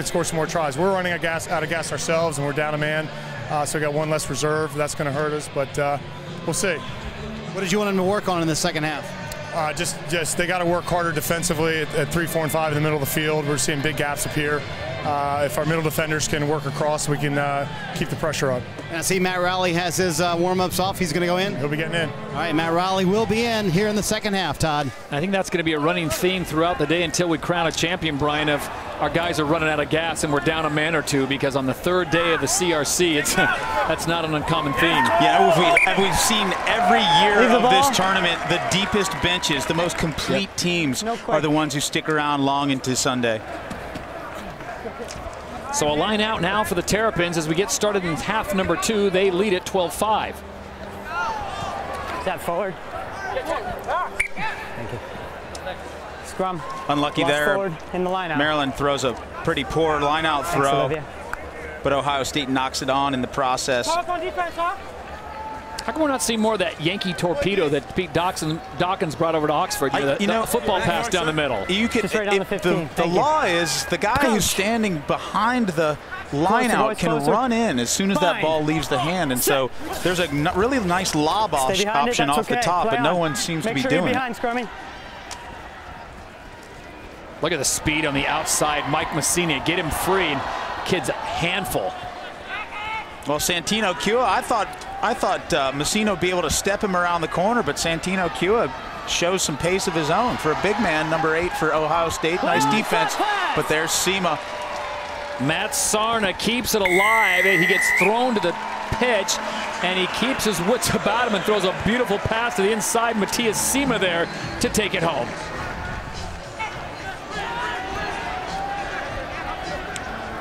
score some more tries. We're running out of gas ourselves, and we're down a man, so we got one less reserve. That's going to hurt us, but we'll see. What did you want them to work on in the second half? Just they got to work harder defensively at 3, 4, and 5 in the middle of the field. We're seeing big gaps up here. If our middle defenders can work across, we can keep the pressure up. And I see Matt Rowley has his warm-ups off. He's going to go in? He'll be getting in. All right, Matt Rowley will be in here in the second half, Todd. I think that's going to be a running theme throughout the day until we crown a champion, Brian, of our guys are running out of gas and we're down a man or two, because on the third day of the CRC, that's not an uncommon theme. Yeah, we've seen every year of this tournament, the deepest benches, the most complete teams are the ones who stick around long into Sunday. So a line out now for the Terrapins as we get started in half number 2. They lead at 12-5. Is that forward? Thank you. Scrum. Unlucky Lost there. Forward in the line out. Maryland throws a pretty poor line out throw. Thanks, But Ohio State knocks it on in the process. Talk on defense, huh? How come we're not seeing more of that Yankee torpedo that Pete Dawkins brought over to Oxford? The football pass down the middle. You could, right on the 15. The law is the guy who's standing behind the line out can run in as soon as that ball leaves the hand. And so there's a really nice lob option off the top, but no one seems to be doing it. Scrummy. Look at the speed on the outside. Mike Messina, get him free. And kid's a handful. Well, Santino Kua, I thought Messina would be able to step him around the corner, but Santino Kua shows some pace of his own for a big man, number 8 for Ohio State. Nice defense, but there's Sema. Matt Sarna keeps it alive. He gets thrown to the pitch, and he keeps his wits about him and throws a beautiful pass to the inside. Matthias Sema there to take it home.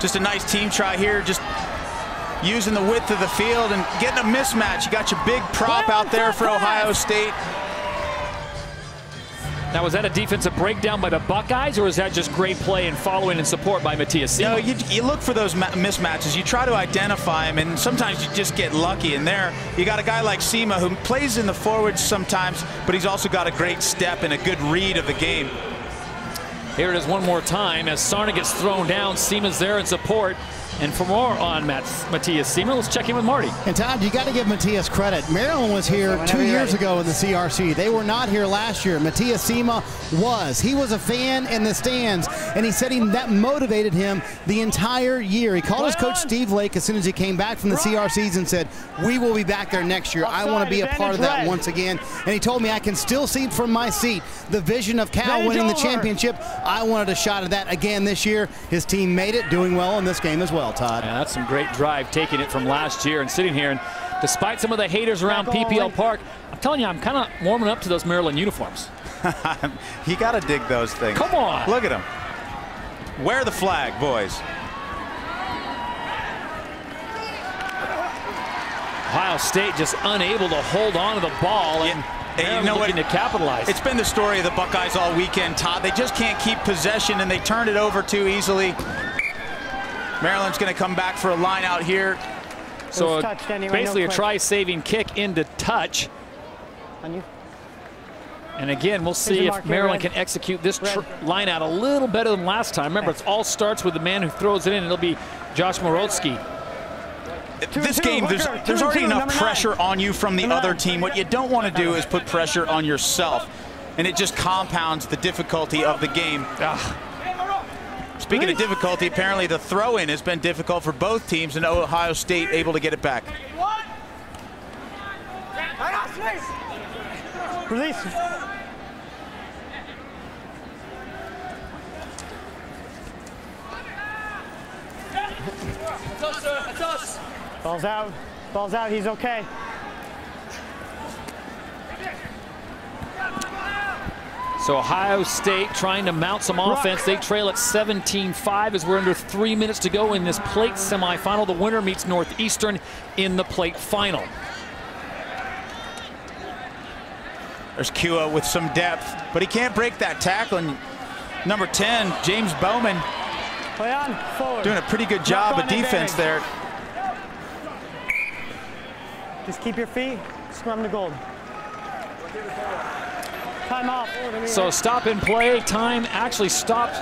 Just a nice team try here, just using the width of the field and getting a mismatch. You got your big prop out there for Ohio State. Now, was that a defensive breakdown by the Buckeyes, or is that just great play and following and support by Matthias Sema? No, you look for those mismatches. You try to identify them, and sometimes you just get lucky. And there, you got a guy like Sema who plays in the forwards sometimes, but he's also got a great step and a good read of the game. Here it is one more time as Sarna gets thrown down. Seema's there in support. And for more on Matthias Seema, let's check in with Marty. And Todd, you got to give Matthias credit. Maryland was here 2 years ago in the CRC. They were not here last year. Matthias Seema was. He was a fan in the stands, and he said that motivated him the entire year. He called his coach Steve Lake as soon as he came back from the CRCs and said, we will be back there next year. I want to be a part of that once again. And he told me, I can still see from my seat the vision of Cal winning the championship. I wanted a shot at that again this year. His team made it, doing well in this game as well. Todd. Yeah, that's some great drive, taking it from last year and sitting here. And despite some of the haters around PPL Park, I'm telling you, I'm kind of warming up to those Maryland uniforms. You got to dig those things. Come on. Look at them. Wear the flag, boys. Ohio State just unable to hold on to the ball. And you know looking to capitalize. It's been the story of the Buckeyes all weekend, Todd. They just can't keep possession, and they turn it over too easily. Maryland's going to come back for a line out here. So basically a try-saving kick into touch. And again, we'll see if Maryland can execute this line out a little better than last time. Remember, it all starts with the man who throws it in. It'll be Josh Morotsky. This game, there's already enough pressure on you from the other team. What you don't want to do is put pressure on yourself, and it just compounds the difficulty of the game. Speaking of difficulty, apparently the throw-in has been difficult for both teams, and Ohio State able to get it back. Release. That's us. Ball's out. Ball's out. He's okay. So Ohio State trying to mount some offense. They trail at 17-5 as we're under 3 minutes to go in this plate semifinal. The winner meets Northeastern in the plate final. There's Kua with some depth, but he can't break that tackle. And number 10, James Bowman, play on, forward. Doing a pretty good job of defense there. Just keep your feet, scrum to gold. Time off. So stop and play. Time actually stopped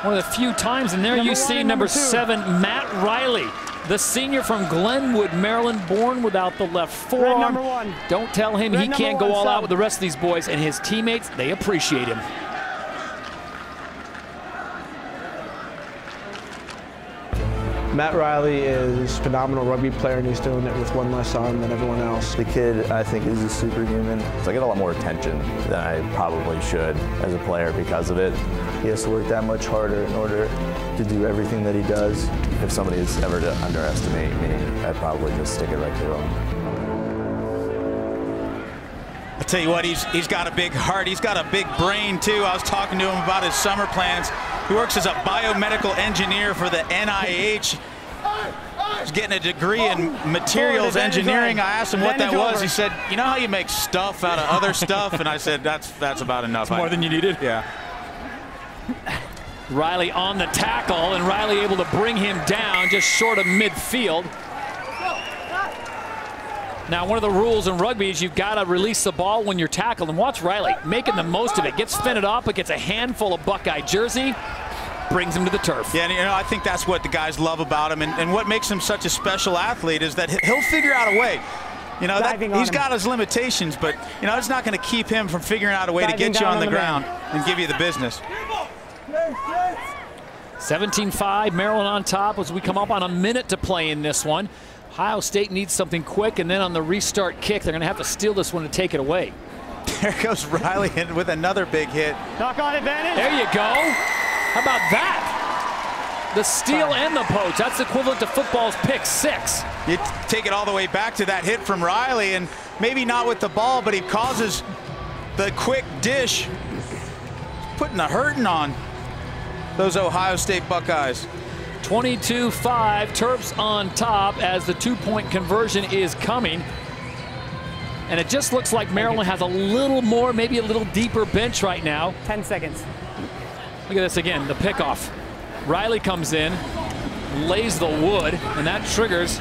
one of the few times. And there you see number 7, Matt Riley, the senior from Glenwood, Maryland, born without the left forearm. Number 1. Don't tell him he can't go all out with the rest of these boys. And his teammates, they appreciate him. Matt Riley is a phenomenal rugby player, and he's doing it with one less arm than everyone else. The kid, I think, is a superhuman. So I get a lot more attention than I probably should as a player because of it. He has to work that much harder in order to do everything that he does. If somebody's ever to underestimate me, I'd probably just stick it right through him. I tell you what, he's got a big heart. He's got a big brain, too. I was talking to him about his summer plans. He works as a biomedical engineer for the NIH. He's getting a degree in materials engineering. I asked him what that was. He said, you know how you make stuff out of other stuff? And I said, that's about enough. That's more than you needed? Yeah. Riley on the tackle, and Riley able to bring him down just short of midfield. Now, one of the rules in rugby is you've got to release the ball when you're tackled. And watch Riley making the most of it. Gets fended off, but gets a handful of Buckeye jersey. Brings him to the turf. Yeah, and you know, I think that's what the guys love about him. And what makes him such a special athlete is that he'll figure out a way. You know, he's got his limitations, but, you know, it's not going to keep him from figuring out a way to get you on the ground and give you the business. 17-5, Maryland on top as we come up on a minute to play in this one. Ohio State needs something quick, and then on the restart kick, they're going to have to steal this one to take it away. There goes Riley in with another big hit. Knock on advantage. There you go. How about that? The steal and the poach. That's equivalent to football's pick 6. You take it all the way back to that hit from Riley, and maybe not with the ball, but he causes the quick dish, putting a hurting on those Ohio State Buckeyes. 22-5, Terps on top as the 2-point conversion is coming. And it just looks like Maryland has a little more, maybe a little deeper bench right now. 10 seconds. Look at this again, the pickoff. Riley comes in, lays the wood, and that triggers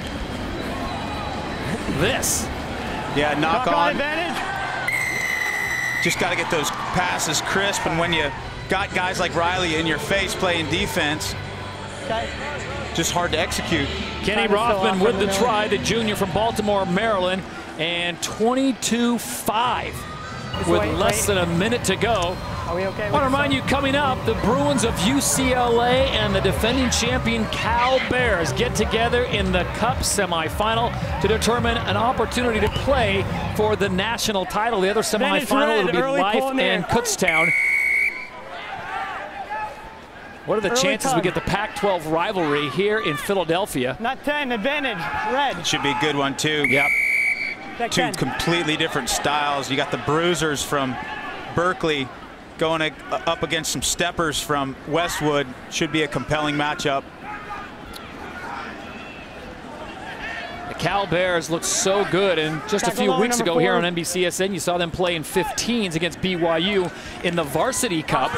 this. Yeah, knock on. Advantage. Just got to get those passes crisp, and when you got guys like Riley in your face playing defense, just hard to execute. Kenny Rothman with the try, the junior from Baltimore, Maryland, and 22-5 with less than a minute to go. Are we okay? I want to remind you, coming up, the Bruins of UCLA and the defending champion Cal Bears get together in the Cup semifinal to determine an opportunity to play for the national title. The other semifinal will be Life and Kutztown. What are the chances we get the Pac-12 rivalry here in Philadelphia? Not 10, advantage, red. It should be a good one, too. Yep. Two completely different styles. You got the bruisers from Berkeley going up against some steppers from Westwood. Should be a compelling matchup. The Cal Bears look so good, and just a few weeks ago here on NBCSN, you saw them play in 15s against BYU in the Varsity Cup.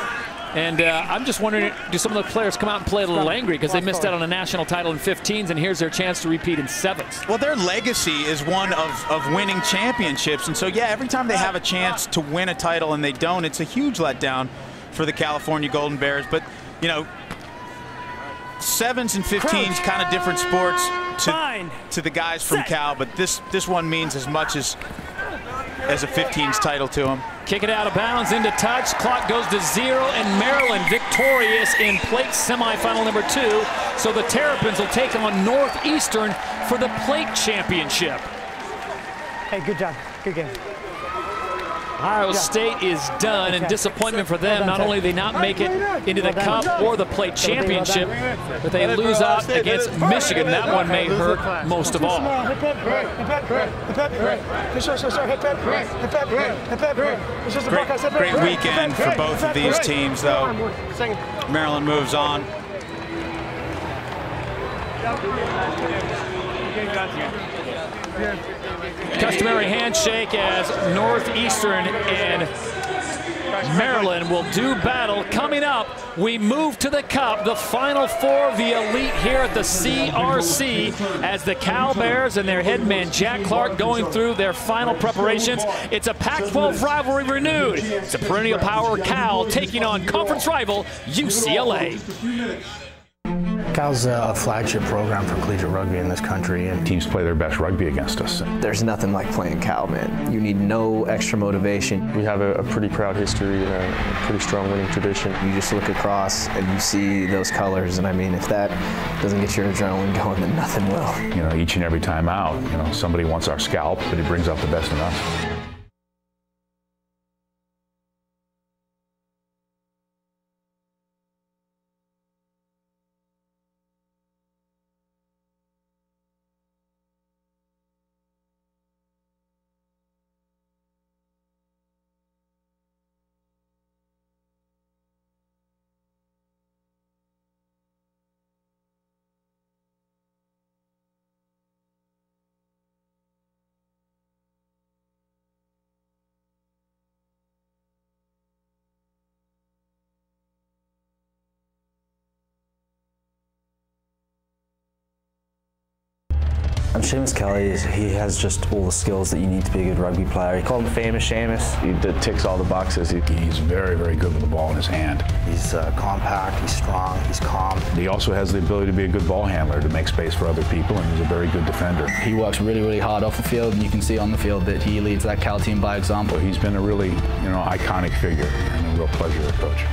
And I'm just wondering, do some of the players come out and play a little angry because they missed out on a national title in 15s, and here's their chance to repeat in 7s? Well, their legacy is one of winning championships. And so, yeah, every time they have a chance to win a title and they don't, it's a huge letdown for the California Golden Bears. But, you know, 7s and 15s, kind of different sports to the guys from Cal. But this one means as much as a 15s title to them. Kick it out of bounds into touch. Clock goes to 0, and Maryland victorious in plate semifinal number 2. So the Terrapins will take on Northeastern for the plate championship. Hey, good job. Good game. Ohio State is done, and disappointment for them. Not only do they not make it into the Cup or the plate championship, but they lose out against Michigan. That one may hurt most of all. Great weekend for both of these teams, though. Maryland moves on. Customary handshake as Northeastern and Maryland will do battle. Coming up, we move to the Cup, the Final Four of the Elite here at the CRC, as the Cal Bears and their head man Jack Clark going through their final preparations. It's a Pac-12 rivalry renewed. It's a perennial power Cal taking on conference rival UCLA. Cal's a flagship program for collegiate rugby in this country, and teams play their best rugby against us. There's nothing like playing Cal, man. You need no extra motivation. We have a pretty proud history and a pretty strong winning tradition. You just look across and you see those colors, and I mean, if that doesn't get your adrenaline going, then nothing will. You know, each and every time out, you know, somebody wants our scalp, but it brings out the best in us. Seamus Kelly, he has just all the skills that you need to be a good rugby player. You call him famous Seamus. He ticks all the boxes. He's very, very good with the ball in his hand. He's compact, he's strong, he's calm. He also has the ability to be a good ball handler, to make space for other people, and he's a very good defender. He works really, really hard off the field, and you can see on the field that he leads that Cal team by example. He's been a really, you know, iconic figure and a real pleasure to coach.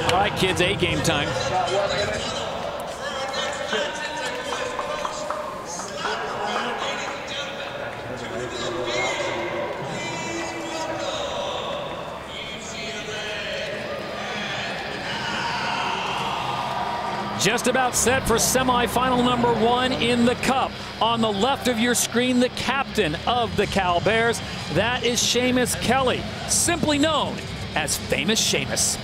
All right, kids, A-game time. Just about set for semifinal number 1 in the Cup. On the left of your screen, the captain of the Cal Bears. That is Seamus Kelly, simply known as Famous Seamus.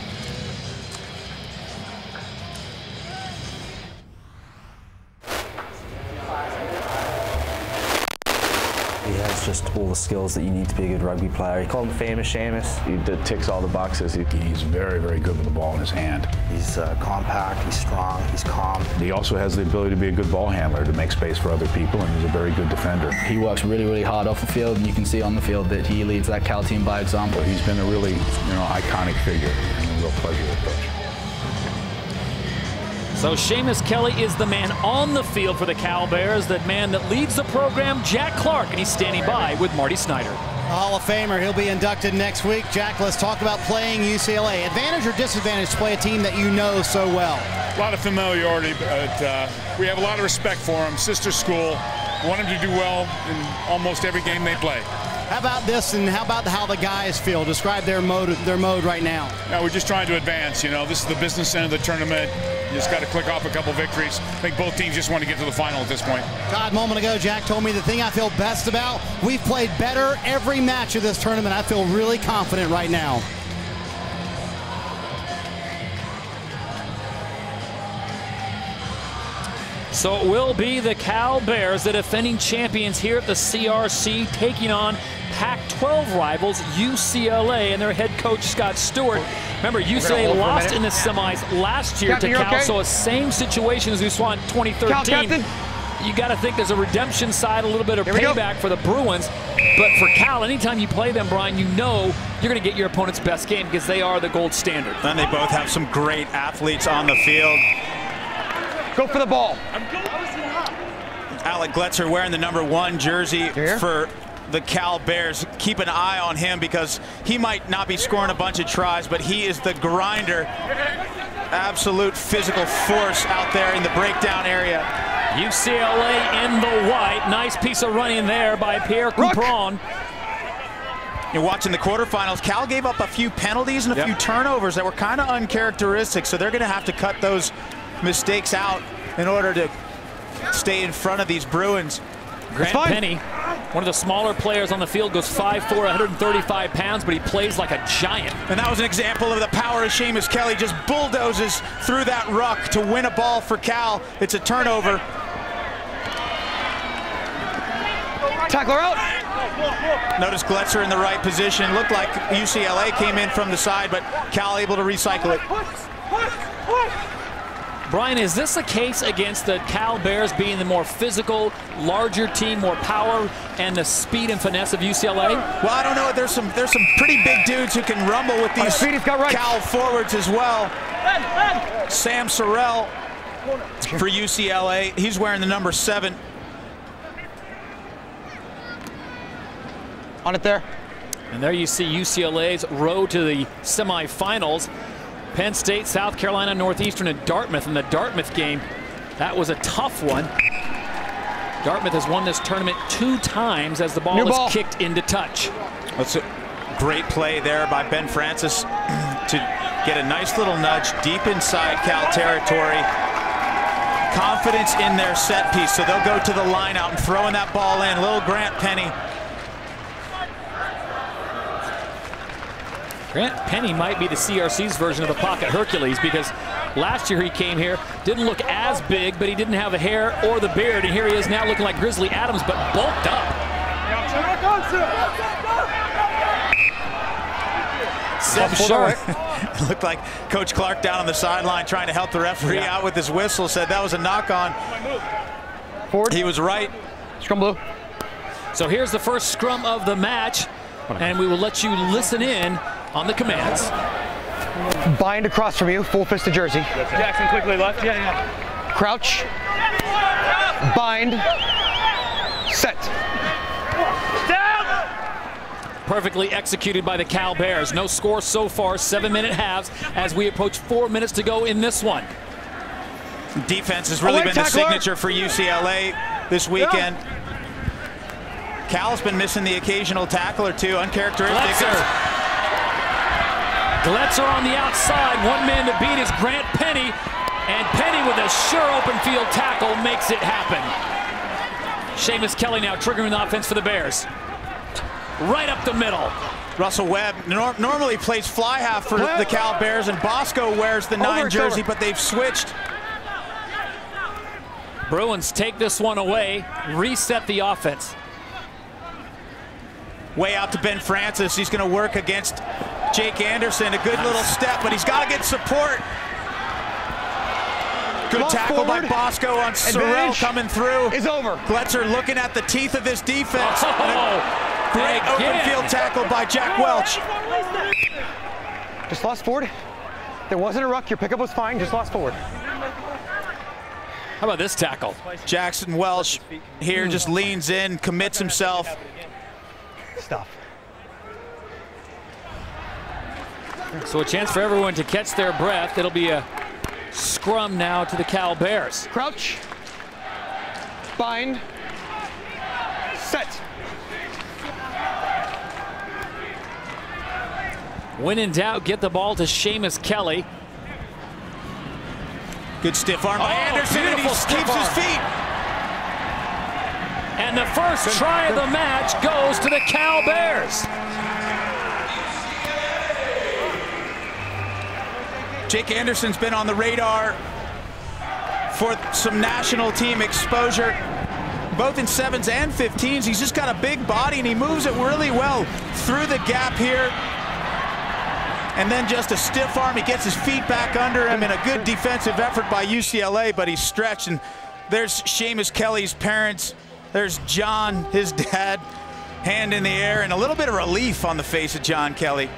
He has just all the skills that you need to be a good rugby player. He called him Famous Seamus. He ticks all the boxes. He's very, very good with the ball in his hand. He's compact, he's strong, he's calm. He also has the ability to be a good ball handler, to make space for other people, and he's a very good defender. He works really, really hard off the field, and you can see on the field that he leads that Cal team by example. He's been a really, iconic figure and a real pleasure to coach. So Seamus Kelly is the man on the field for the Cal Bears, that man that leads the program, Jack Clark, and he's standing by with Marty Snyder. A Hall of Famer, he'll be inducted next week. Jack, let's talk about playing UCLA. Advantage or disadvantage to play a team that you know so well? A lot of familiarity, but we have a lot of respect for them. Sister school, want them to do well in almost every game they play. How about this, and how about how the guys feel? Describe their mode right now. We're just trying to advance. This is the business end of the tournament. You just got to click off a couple victories. I think both teams just want to get to the final at this point. God, a moment ago, Jack told me the thing I feel best about, we've played better every match of this tournament. I feel really confident right now. So it will be the Cal Bears, the defending champions here at the CRC, taking on Pac-12 rivals UCLA and their head coach Scott Stewart. Remember, UCLA lost in the semis last year to Cal, so a same situation as we saw in 2013. You got to think there's a redemption side, a little bit of payback for the Bruins. But for Cal, anytime you play them, Brian, you know you're going to get your opponent's best game because they are the gold standard. And they both have some great athletes on the field. Go for the ball. Alec Gletzer wearing the #1 jersey for the Cal Bears. Keep an eye on him because he might not be scoring a bunch of tries, but he is the grinder. Absolute physical force out there in the breakdown area. UCLA in the white. Nice piece of running there by Pierre Coupron. You're watching the quarterfinals. Cal gave up a few penalties and a few turnovers that were kind of uncharacteristic, so they're going to have to cut those mistakes out in order to stay in front of these Bruins. Grant Penny, one of the smaller players on the field, goes 5'4", 135 pounds, but he plays like a giant. And that was an example of the power of Seamus Kelly. Just bulldozes through that ruck to win a ball for Cal. It's a turnover. Tackler out. Notice Gletzer in the right position. Looked like UCLA came in from the side, but Cal able to recycle it. Brian, is this a case against the Cal Bears being the more physical, larger team, more power, and the speed and finesse of UCLA? Well, I don't know. There's some pretty big dudes who can rumble with these Cal forwards as well. Sam Sorrell for UCLA. He's wearing the #7. On it there. And there you see UCLA's road to the semifinals. Penn State, South Carolina, Northeastern, and Dartmouth. In the Dartmouth game, that was a tough one. Dartmouth has won this tournament 2 times as the ball is kicked into touch. That's a great play there by Ben Francis to get a nice little nudge deep inside Cal territory. Confidence in their set piece, so they'll go to the line out and throwing that ball in. Little Grant Penny. Grant Penny might be the CRC's version of the Pocket Hercules, because last year he came here, didn't look as big, but he didn't have the hair or the beard, and here he is now looking like Grizzly Adams, but bulked up. Seb Sharp. Looked like Coach Clark down on the sideline trying to help the referee out with his whistle, said that was a knock-on. Forward. He was right. Scrum blue. So here's the first scrum of the match, and we will let you listen in on the commands. Bind across from you, full fist of jersey. Jackson quickly left. Crouch. Bind. Set. Perfectly executed by the Cal Bears. No score so far, 7-minute halves as we approach 4 minutes to go in this one. Defense has really been the signature for UCLA this weekend. Cal's been missing the occasional tackle or two, uncharacteristic. Gletzer on the outside, one man to beat is Grant Penny. And Penny with a sure open field tackle makes it happen. Seamus Kelly now triggering the offense for the Bears. Right up the middle. Russell Webb normally plays fly half for the Cal Bears, and Bosco wears the 9 jersey, but they've switched. Bruins take this one away, reset the offense. Way out to Ben Francis. He's going to work against Jake Anderson. A good little step, but he's got to get support. Good tackle by Bosco on Sorrell coming through. Is over. Gletzer looking at the teeth of this defense. Oh, great open field tackle by Jack Welch. Just lost forward. There wasn't a ruck. Your pickup was fine. Just lost forward. How about this tackle? Jackson Welch here just leans in, commits himself. Stuff. So a chance for everyone to catch their breath. It'll be a scrum now to the Cal Bears. Crouch. Bind. Set. When in doubt, get the ball to Seamus Kelly. Good stiff arm by Anderson, and he keeps his feet. And the first try of the match goes to the Cal Bears. Jake Anderson's been on the radar for some national team exposure, both in 7s and 15s. He's just got a big body, and he moves it really well through the gap here. And then just a stiff arm, he gets his feet back under him, and a good defensive effort by UCLA, but he's stretched. And there's Seamus Kelly's parents. There's John, his dad, hand in the air, and a little bit of relief on the face of John Kelly.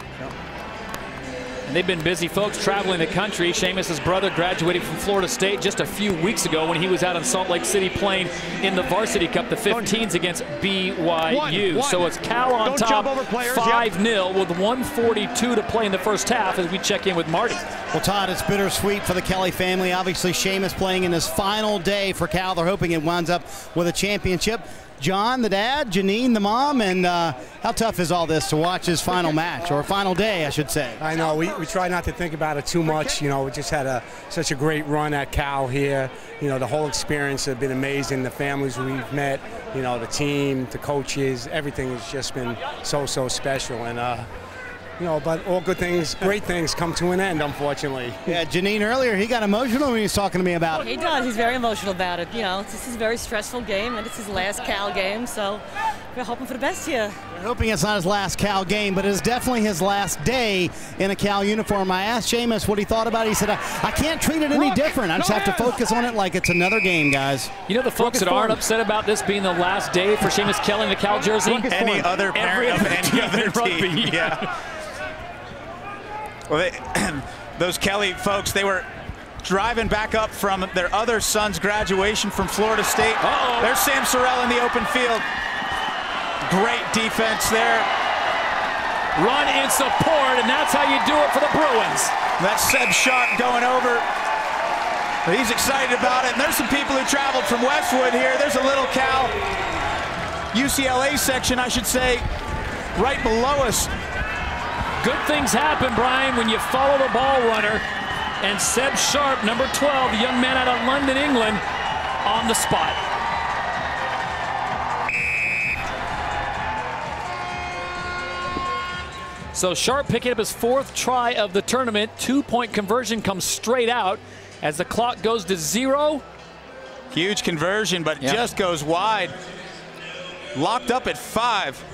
And they've been busy folks traveling the country. Seamus's brother graduated from Florida State just a few weeks ago when he was out in Salt Lake City playing in the Varsity Cup, the 15s against BYU. So it's Cal on top, 5-0 with 1:42 to play in the first half as we check in with Marty. Well, Todd, it's bittersweet for the Kelly family. Obviously, Seamus playing in his final day for Cal. They're hoping it winds up with a championship. John, the dad, Janine, the mom, and how tough is all this to watch his final match, or final day, I should say? I know. We try not to think about it too much. You know, we just had such a great run at Cal here. You know, the whole experience has been amazing. The families we've met, you know, the team, the coaches, everything has just been so special. And you know, but all good things, great things come to an end, unfortunately. Yeah, Janine, earlier, he got emotional when he was talking to me about it. He does. He's very emotional about it. You know, this is a very stressful game, and it's his last Cal game, so we're hoping for the best here. We're hoping it's not his last Cal game, but it's definitely his last day in a Cal uniform. I asked Seamus what he thought about it. He said, I can't treat it any different. I just have to focus on it like it's another game, guys. You know the folks that aren't upset about this being the last day for Seamus Kelly in the Cal jersey? Any other parent of any other team. Yeah. Well, those Kelly folks, they were driving back up from their other son's graduation from Florida State. There's Sam Sorrell in the open field. Great defense there. Run in support, and that's how you do it for the Bruins. That's Seb Sharp going over. He's excited about it, and there's some people who traveled from Westwood here. There's a little Cal UCLA section, I should say, right below us. Good things happen, Brian, when you follow the ball runner. And Seb Sharp, number 12, the young man out of London, England, on the spot. So Sharp picking up his 4th try of the tournament. 2-point conversion comes straight out as the clock goes to 0. Huge conversion, but just goes wide. Locked up at 5.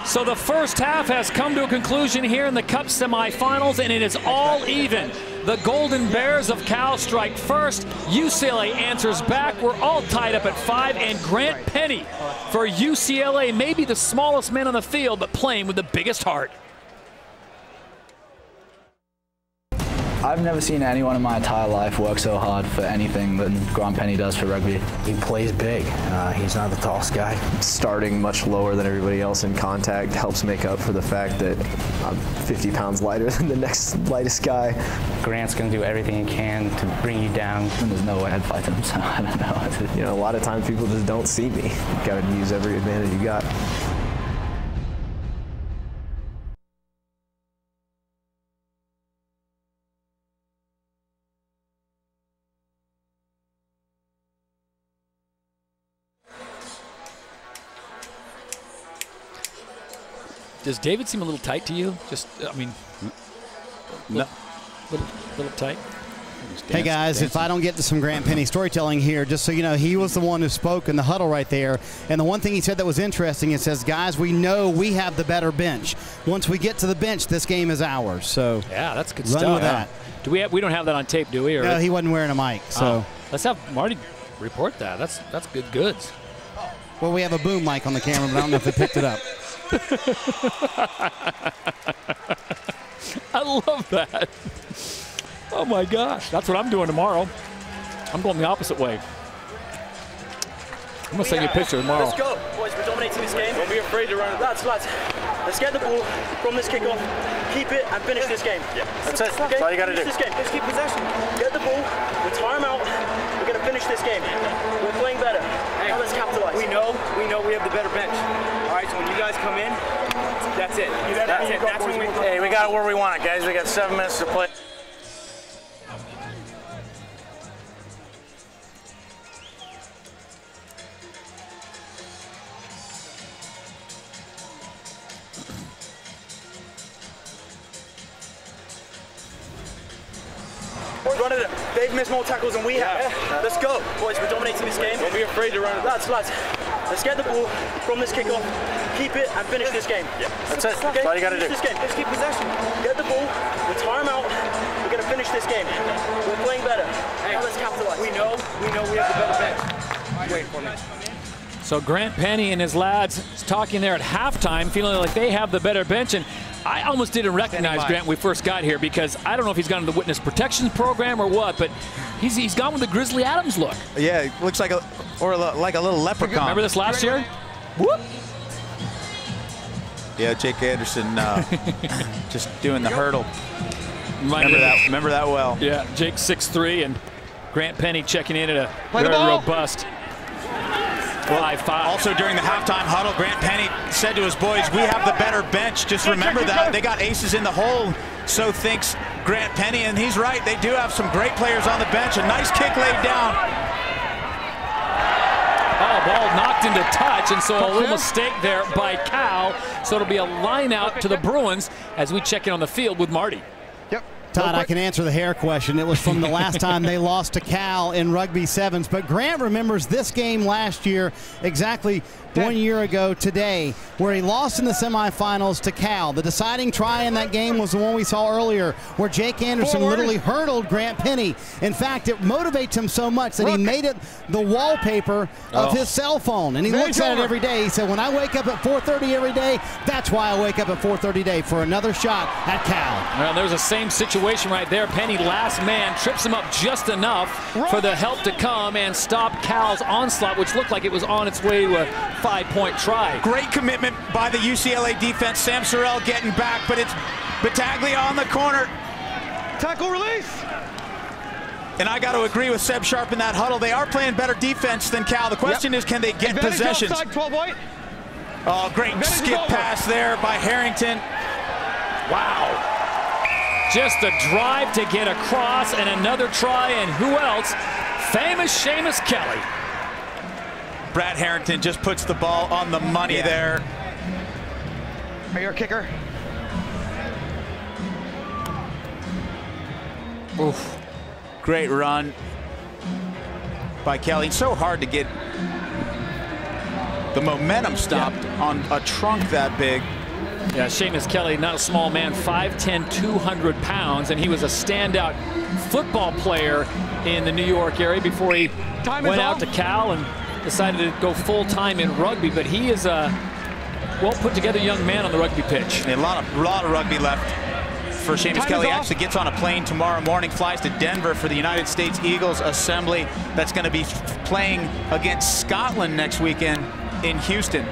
So the first half has come to a conclusion here in the Cup semifinals, and it is all even. The Golden Bears of Cal strike first. UCLA answers back. We're all tied up at 5, and Grant Penny for UCLA, maybe the smallest man on the field, but playing with the biggest heart. I've never seen anyone in my entire life work so hard for anything than Grant Penny does for rugby. He plays big. He's not the tallest guy. Starting much lower than everybody else in contact helps make up for the fact that I'm 50 pounds lighter than the next lightest guy. Grant's going to do everything he can to bring you down. And there's no way I'd fight him, so I don't know. You know, a lot of times people just don't see me. You got to use every advantage you got. Does David seem a little tight to you? Just, I mean, little tight. Hey guys, if I don't get to some Grant Penny storytelling here, just so you know, he was the one who spoke in the huddle right there. And the one thing he said that was interesting, it says, guys, we know we have the better bench. Once we get to the bench, this game is ours. So yeah, that's good run stuff. With that. Do we don't have that on tape, do we? Or? No, he wasn't wearing a mic. So let's have Marty report that. That's good goods. Well, we have a boom mic on the camera, but I don't know if they picked it up. I love that. Oh my gosh, that's what I'm doing tomorrow. I'm going the opposite way. I'm gonna send you a picture tomorrow. Let's go, boys. We're dominating this game. Don't be afraid to run. Lads, let's get the ball from this kickoff, keep it, and finish this game. Yeah, that's it. Okay? That's all you gotta do. This game. Let's keep possession. Get the ball. We'll tire them out. We're gonna finish this game. We're playing better. Now let's capitalize. We know we have the better bench. All right, so when you guys come in, that's it. That's it. That's when we. Hey, we got it where we want it, guys. We got 7 minutes to play. They've missed more tackles than we have. Let's go, boys. We're dominating this game. Don't be afraid to run. Lads, let's get the ball from this kickoff, keep it, and finish this game. Yeah, that's it. Okay? That's all you gotta do. This game. Let's keep possession. Get the ball. We'll tire them out. We're gonna finish this game. We're playing better. Now let's capitalize. We know we have the better bench. Wait for me. So Grant Penny and his lads talking there at halftime, feeling like they have the better bench. And I almost didn't recognize Grant when we first got here because I don't know if he's gone to the witness protection program or what, but he's gone with the Grizzly Adams look. Yeah, it looks like like a little leprechaun. Remember this last year? Whoop. Yeah, Jake Anderson just doing the hurdle. Remember that well. Yeah, Jake 6'3", and Grant Penny checking in at a very robust 5'5". Also during the halftime huddle, Grant Penny said to his boys, we have the better bench. Just remember that. They got aces in the hole, so thinks Grant Penny, and he's right. They do have some great players on the bench. A nice kick laid down. Oh, ball knocked into touch, and so a little mistake there by Cal. So it'll be a line out to the Bruins as we check in on the field with Marty. Todd, I can answer the hair question. It was from the last time they lost to Cal in Rugby Sevens. But Grant remembers this game last year, exactly 1 year ago today, where he lost in the semifinals to Cal. The deciding try in that game was the one we saw earlier, where Jake Anderson literally hurdled Grant Penny. In fact, it motivates him so much that he made it the wallpaper of his cell phone. And he looks at it every day. He said, when I wake up at 4:30 every day, that's why I wake up at 4:30 day, for another shot at Cal. Well, there's the same situation right there. Penny, last man, trips him up just enough for the help to come and stop Cal's onslaught, which looked like it was on its way to a 5-point try. Great commitment by the UCLA defense. Sam Sorrell getting back, but it's Battaglia on the corner. Tackle release. And I got to agree with Seb Sharp in that huddle. They are playing better defense than Cal. The question is, can they get possessions? Offside, 12 white. Oh, great skip pass there by Harrington. Wow. Just a drive to get across and another try, and who else? Famous Seamus Kelly. Brad Harrington just puts the ball on the money there. Are you a kicker? Oof. Great run by Kelly. It's so hard to get the momentum stopped on a trunk that big. Yeah, Seamus Kelly, not a small man, 5'10", 200 pounds, and he was a standout football player in the New York area before he went out to Cal and decided to go full-time in rugby. But he is a well-put-together young man on the rugby pitch. And a lot of rugby left for Seamus Kelly. Actually gets on a plane tomorrow morning, flies to Denver for the United States Eagles Assembly that's going to be playing against Scotland next weekend in Houston.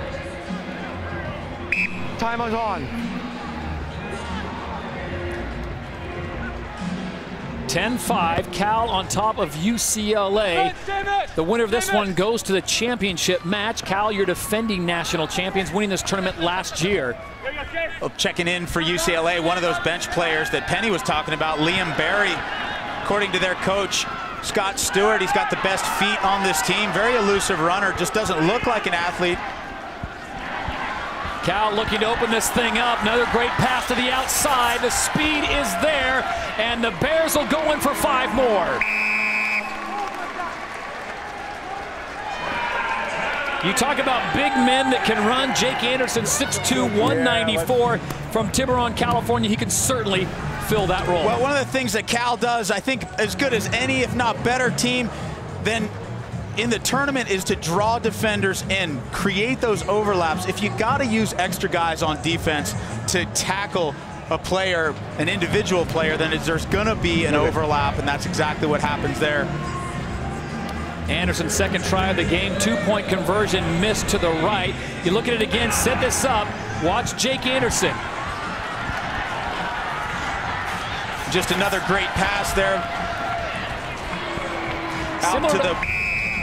Time is on. 10-5, Cal on top of UCLA. The winner of this one goes to the championship match. Cal, your defending national champions, winning this tournament last year. Well, checking in for UCLA, one of those bench players that Penny was talking about, Liam Barry. According to their coach, Scott Stewart, he's got the best feet on this team. Very elusive runner, just doesn't look like an athlete. Cal looking to open this thing up. Another great pass to the outside. The speed is there, and the Bears will go in for 5 more. You talk about big men that can run. Jake Anderson, 6'2", 194 from Tiburon, California. He can certainly fill that role. Well, one of the things that Cal does, I think, as good as any, if not better team than in the tournament, is to draw defenders in, create those overlaps. If you got to use extra guys on defense to tackle a player, an individual player, then there's going to be an overlap, and that's exactly what happens there. Anderson's second try of the game, 2-point conversion, missed to the right. You look at it again, set this up. Watch Jake Anderson. Just another great pass there.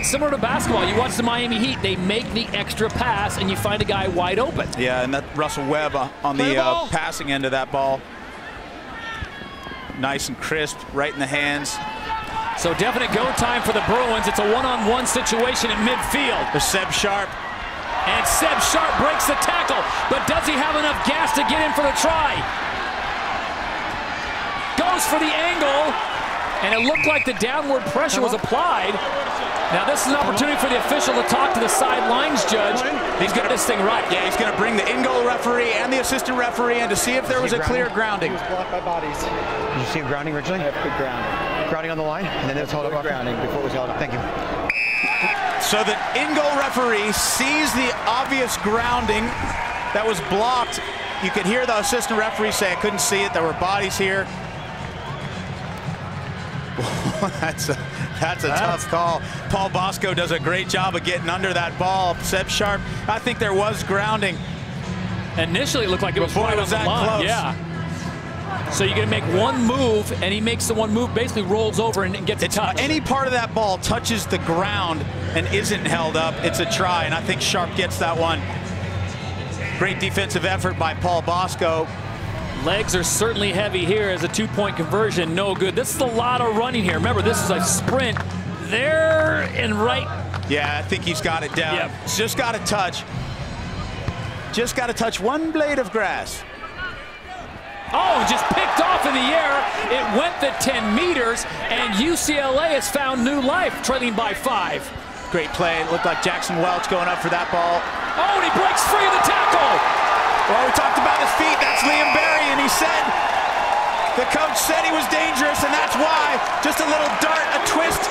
Similar to basketball, you watch the Miami Heat, they make the extra pass and you find a guy wide open. Yeah, and that Russell Webb on the passing end of that ball. Nice and crisp, right in the hands. So definite go time for the Bruins. It's a one-on-one situation in midfield. There's Seb Sharp. And Seb Sharp breaks the tackle, but does he have enough gas to get in for the try? Goes for the angle, and it looked like the downward pressure was applied. Now this is an opportunity for the official to talk to the sidelines judge. He's got this thing right. Yeah, he's going to bring the in-goal referee and the assistant referee in to see if there was a clear grounding. He was blocked by bodies. Did you see a grounding originally? Yeah, good grounding. Grounding on the line, and then it was held up. Grounding before it was held up. Thank you. So the in-goal referee sees the obvious grounding that was blocked. You could hear the assistant referee say, I couldn't see it. There were bodies here. That's a tough call. Paul Bosco does a great job of getting under that ball. Seb Sharp, I think there was grounding. Initially it looked like it was right on the line. Close. Yeah. So you're going to make one move, and he makes the one move, basically rolls over and gets a touch. Any part of that ball touches the ground and isn't held up, it's a try, and I think Sharp gets that one. Great defensive effort by Paul Bosco. Legs are certainly heavy here as a 2-point conversion, no good. This is a lot of running here. Remember, this is a sprint there and right. Yeah, I think he's got it down. Yep. He's just got to touch. Just got to touch one blade of grass. Oh, just picked off in the air. It went the 10 meters, and UCLA has found new life, trailing by 5. Great play. It looked like Jackson Welch going up for that ball. Oh, and he breaks free of the tackle. Well, we talked about his feet. That's Liam Berry, and he said, the coach said he was dangerous, and that's why. Just a little dart, a twist.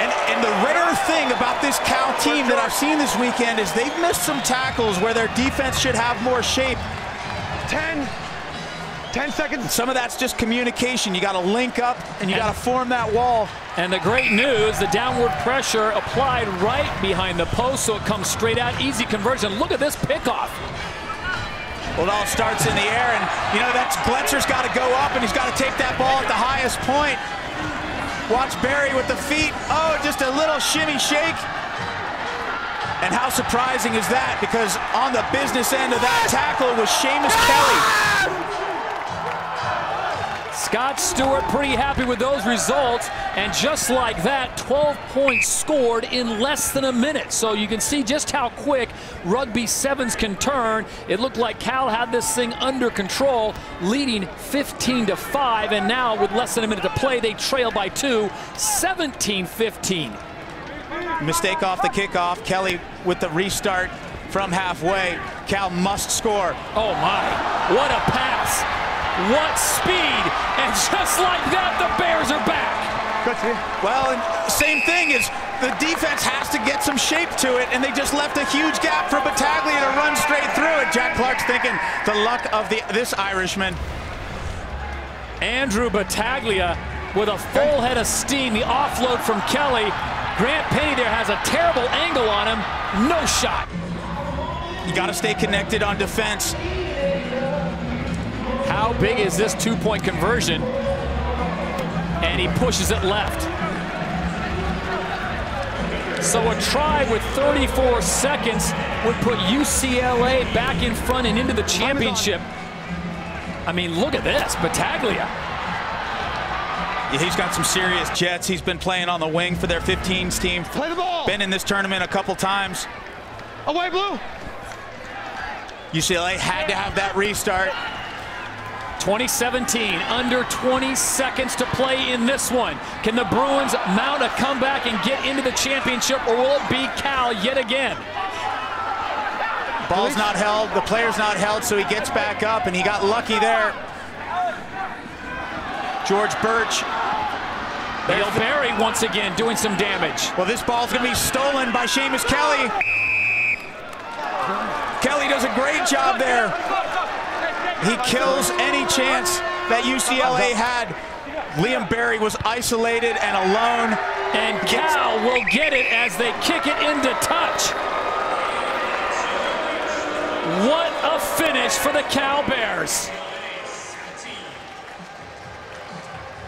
And the rare thing about this Cal team that I've seen this weekend is they've missed some tackles where their defense should have more shape. 10 seconds. Some of that's just communication. You got to link up and you got to form that wall. And the great news, the downward pressure applied right behind the post, so it comes straight out. Easy conversion. Look at this pickoff. Well, it all starts in the air, and you know that's Gletzer's got to go up, and he's got to take that ball at the highest point. Watch Barry with the feet. Oh, just a little shimmy shake. And how surprising is that? Because on the business end of that tackle was Seamus Kelly. Scott Stewart pretty happy with those results, and just like that, 12 points scored in less than a minute. So you can see just how quick Rugby Sevens can turn. It looked like Cal had this thing under control, leading 15-5, and now with less than a minute to play, they trail by 2, 17-15. Mistake off the kickoff. Kelly with the restart from halfway. Cal must score. Oh my, what a pass. What speed, and just like that, the Bears are back. Well, and same thing is the defense has to get some shape to it, and they just left a huge gap for Battaglia to run straight through it. Jack Clark's thinking the luck of this Irishman. Andrew Battaglia with a full head of steam. The offload from Kelly. Grant Penny there has a terrible angle on him. No shot. You got to stay connected on defense. How big is this 2-point conversion? And he pushes it left. So a try with 34 seconds would put UCLA back in front and into the championship. I mean, look at this, Battaglia. Yeah, he's got some serious jets. He's been playing on the wing for their 15s team. Play the ball. Been in this tournament a couple times. Away blue. UCLA had to have that restart. 2017, under 20 seconds to play in this one. Can the Bruins mount a comeback and get into the championship, or will it be Cal yet again? Ball's not held, the player's not held, so he gets back up, and he got lucky there. George Birch. Neil Barry once again doing some damage. Well, this ball's gonna be stolen by Seamus Kelly. Kelly does a great job there. He kills any chance that UCLA had. Liam Barry was isolated and alone. And Cal will get it as they kick it into touch. What a finish for the Cal Bears.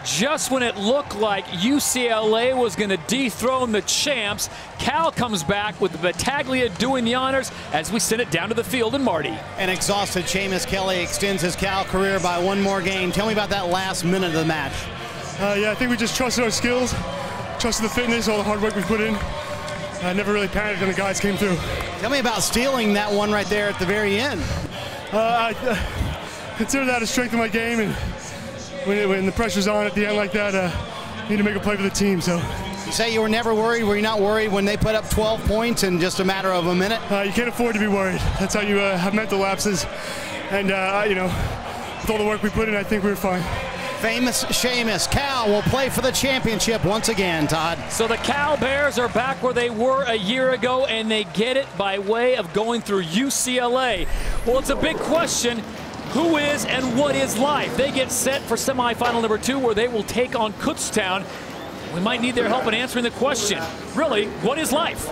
Just when it looked like UCLA was going to dethrone the champs, Cal comes back with Battaglia doing the honors as we send it down to the field in Marty. An exhausted Seamus Kelly extends his Cal career by one more game. Tell me about that last minute of the match. Yeah, I think we just trusted our skills, trusted the fitness, all the hard work we put in. I never really panicked when the guys came through. Tell me about stealing that one right there at the very end. I consider that a strength of my game, and when the pressure's on at the end like that, need to make a play for the team. So. You say you were never worried. Were you not worried when they put up 12 points in just a matter of a minute? You can't afford to be worried. That's how you have mental lapses. And, you know, with all the work we put in, I think we were fine. Famous Seamus. Cal will play for the championship once again, Todd. So the Cal Bears are back where they were a year ago, and they get it by way of going through UCLA. Well, it's a big question. Who is and what is life? They get set for semifinal number 2, where they will take on Kutztown. We might need their help in answering the question. Really, what is life?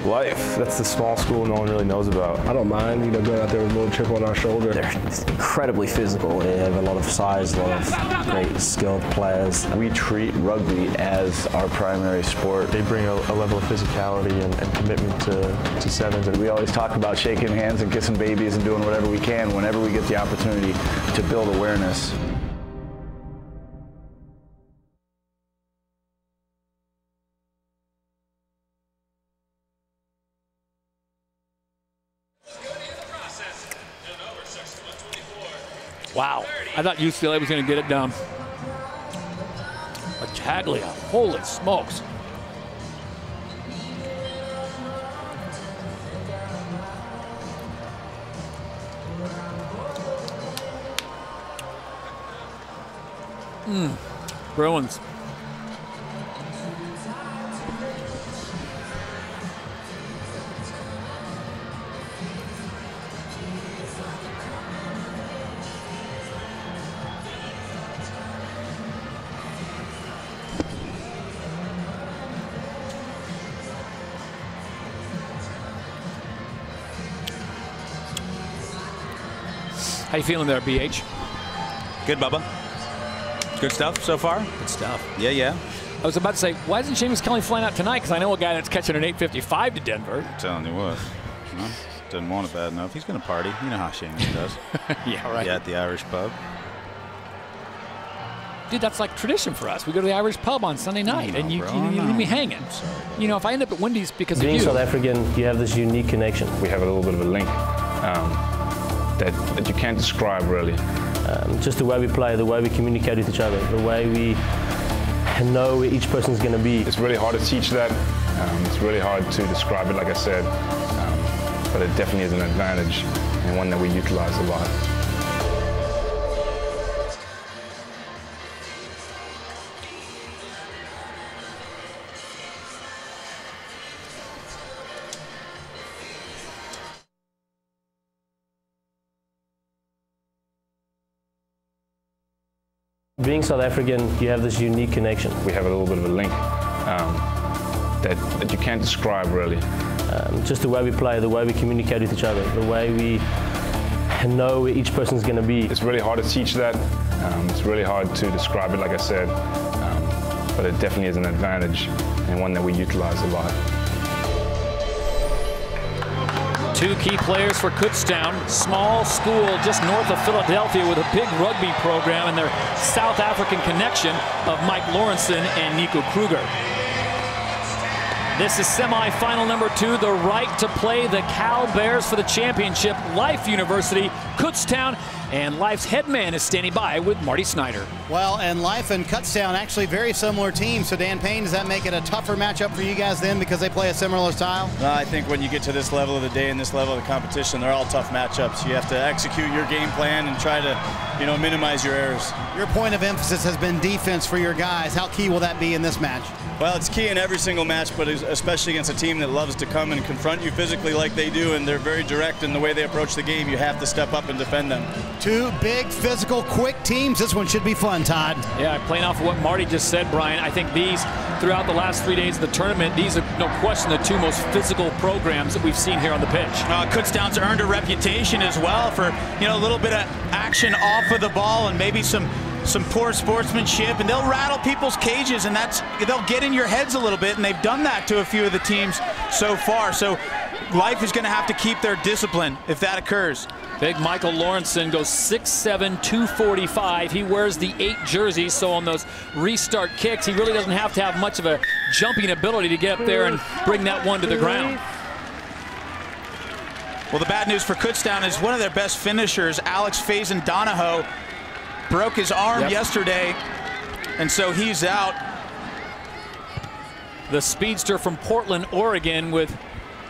Life. That's the small school no one really knows about. I don't mind, you know, going out there with a little chip on our shoulder. They're incredibly physical. They have a lot of size, a lot of great skilled players. We treat rugby as our primary sport. They bring a level of physicality and commitment to sevens. We always talk about shaking hands and kissing babies and doing whatever we can whenever we get the opportunity to build awareness. Wow, I thought UCLA was going to get it done. Battaglia, holy smokes. Bruins. How you feeling there, BH? Good, Bubba. Good stuff so far? Good stuff. Yeah, yeah. I was about to say, why isn't Seamus Kelly flying out tonight? Because I know a guy that's catching an 8:55 to Denver. I'm telling you what. Well, doesn't want it bad enough. He's going to party. You know how Seamus does. Yeah, right. Yeah, at the Irish pub. Dude, that's like tradition for us. We go to the Irish pub on Sunday night, and you leave me hanging. You know, if I end up at Wendy's because of you. Being South African, you have this unique connection. We have a little bit of a link that you can't describe, really. Just the way we play, the way we communicate with each other, the way we know where each person's going to be. It's really hard to teach that. It's really hard to describe it, like I said. But it definitely is an advantage and one that we utilize a lot. Being South African, you have this unique connection. We have a little bit of a link that you can't describe, really. Just the way we play, the way we communicate with each other, the way we know where each person's going to be. It's really hard to teach that. It's really hard to describe it, like I said. But it definitely is an advantage and one that we utilize a lot. Two key players for Kutztown, small school just north of Philadelphia with a big rugby program and their South African connection of Mike Lawrenson and Nico Kruger. This is semifinal number 2, the right to play the Cal Bears for the championship. Life University, Kutztown, and Life's head man is standing by with Marty Snyder. Well, and Life and Kutztown actually very similar teams. So Dan Payne, does that make it a tougher matchup for you guys then because they play a similar style? I think when you get to this level of the day and this level of the competition, they're all tough matchups. You have to execute your game plan and try to, minimize your errors. Your point of emphasis has been defense for your guys. How key will that be in this match? Well, it's key in every single match, but especially against a team that loves to come and confront you physically like they do, and they're very direct in the way they approach the game. You have to step up and defend them. 2 big, physical, quick teams. This one should be fun, Todd. Yeah, playing off of what Marty just said, Brian, I think these, throughout the last 3 days of the tournament, these are no question the 2 most physical programs that we've seen here on the pitch. Kutztown's earned a reputation as well for, a little bit of action off of the ball and maybe some poor sportsmanship, and they'll rattle people's cages, and they'll get in your heads a little bit, and they've done that to a few of the teams so far. So Life is going to have to keep their discipline if that occurs. Big Michael Lawrenson goes 6'7", 245. He wears the 8 jersey, so on those restart kicks, he really doesn't have to have much of a jumping ability to get up there and bring that one to the ground. Well, the bad news for Kutztown is one of their best finishers, Alex Faison-Donahoe, broke his arm yesterday, and so he's out. The speedster from Portland, Oregon, with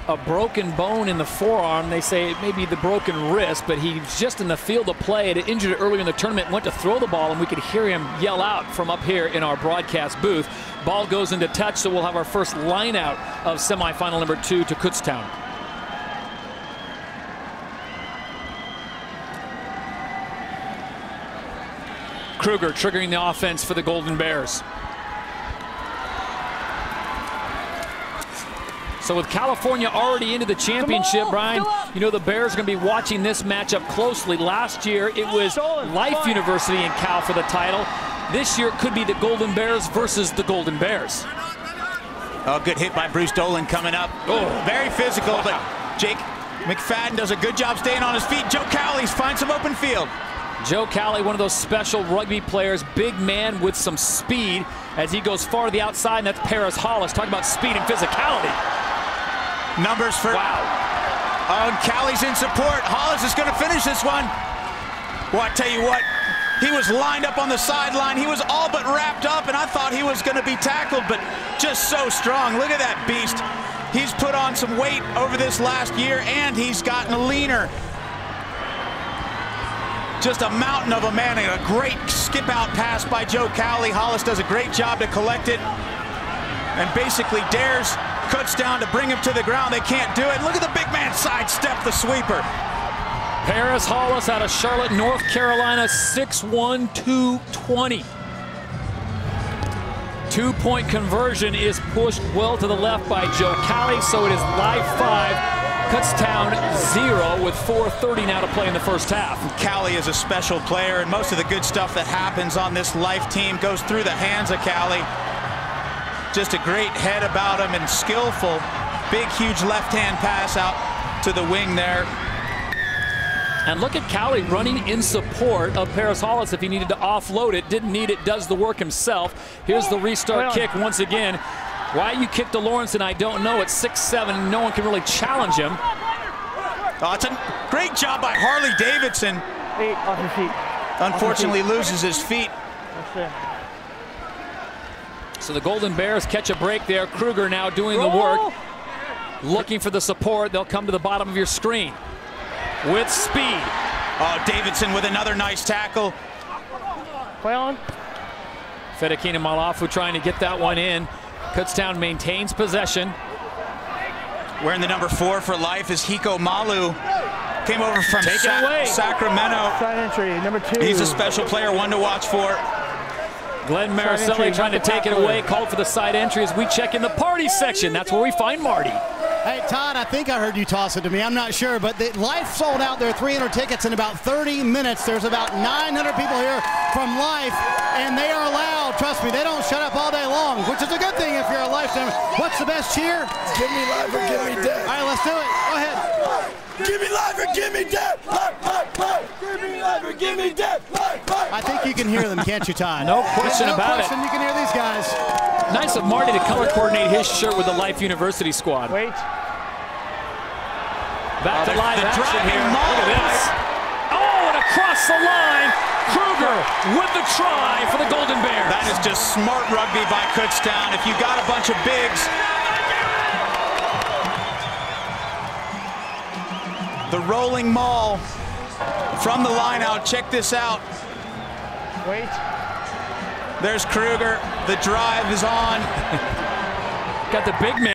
a broken bone in the forearm. They say it may be the broken wrist, but he's just in the field of play. Had injured it earlier in the tournament, went to throw the ball, and we could hear him yell out from up here in our broadcast booth. Ball goes into touch, so we'll have our first line out of semifinal number 2 to Kutztown. Kruger triggering the offense for the Golden Bears. So with California already into the championship, Brian, the Bears are going to be watching this matchup closely. Last year, it was Life University and Cal for the title. This year, it could be the Golden Bears versus the Golden Bears. Oh, good hit by Bruce Dolan coming up. Oh, very physical, but Jake McFadden does a good job staying on his feet. Joe Cowley finds some open field. Joe Cowley, one of those special rugby players, big man with some speed as he goes far to the outside, and that's Paris Hollis. Talking about speed and physicality. Numbers for... Wow. Oh, and Cowley's in support. Hollis is going to finish this one. Well, I tell you what, he was lined up on the sideline. He was all but wrapped up, and I thought he was going to be tackled, but just so strong. Look at that beast. He's put on some weight over this last year, and he's gotten leaner. Just a mountain of a man, and a great skip-out pass by Joe Cowley. Hollis does a great job to collect it and basically dares Kutztown to bring him to the ground. They can't do it. Look at the big man sidestep the sweeper. Paris Hollis out of Charlotte, North Carolina, 6'1", 220. 2-point conversion is pushed well to the left by Joe Cowley, so it is Life 5. Kutztown 0 with 4:30 now to play in the first half. Cowley is a special player, and most of the good stuff that happens on this Life team goes through the hands of Cowley. Just a great head about him and skillful. Big, huge left-hand pass out to the wing there. And look at Cowley running in support of Paris Hollis if he needed to offload it. Didn't need it, does the work himself. Here's the restart kick once again. Why you kicked to Lawrence, and I don't know. At 6'7", no one can really challenge him. Oh, it's a great job by Harley Davidson. Off your feet. Unfortunately loses his feet. That's it. So the Golden Bears catch a break there. Kruger now doing the work. Looking for the support. They'll come to the bottom of your screen. With speed. Oh, Davidson with another nice tackle. Play on. Fedekina Malafu trying to get that one in. Kutztown maintains possession. Wearing the number 4 for Life is Hiko Malu. Came over from Sacramento. Side entry, number 2. He's a special player, one to watch for. Glenn Maricelli trying to take it away. Called for the side entry as we check in the party section. That's where we find Marty. Hey, Todd, I think I heard you toss it to me. I'm not sure, but Life sold out their 300 tickets in about 30 minutes. There's about 900 people here from Life, and they are loud. Trust me, they don't shut up all day long, which is a good thing if you're a Life fan. What's the best cheer? Give me life or give me death. All right, let's do it. Go ahead. Give me life or give me death. Life, life, life. Give me life or give me death. Life, life. I think you can hear them, can't you, Todd? No question about it. You can hear these guys. Nice of Marty to color coordinate his shirt with the Life University squad. Wait. Back to live action driving here. maul. Look at this. Oh, and across the line, Kruger with the try for the Golden Bears. That is just smart rugby by Kutztown. If you got a bunch of bigs, the rolling maul from the line out. Check this out. Wait. There's Kruger. The drive is on. Got the big man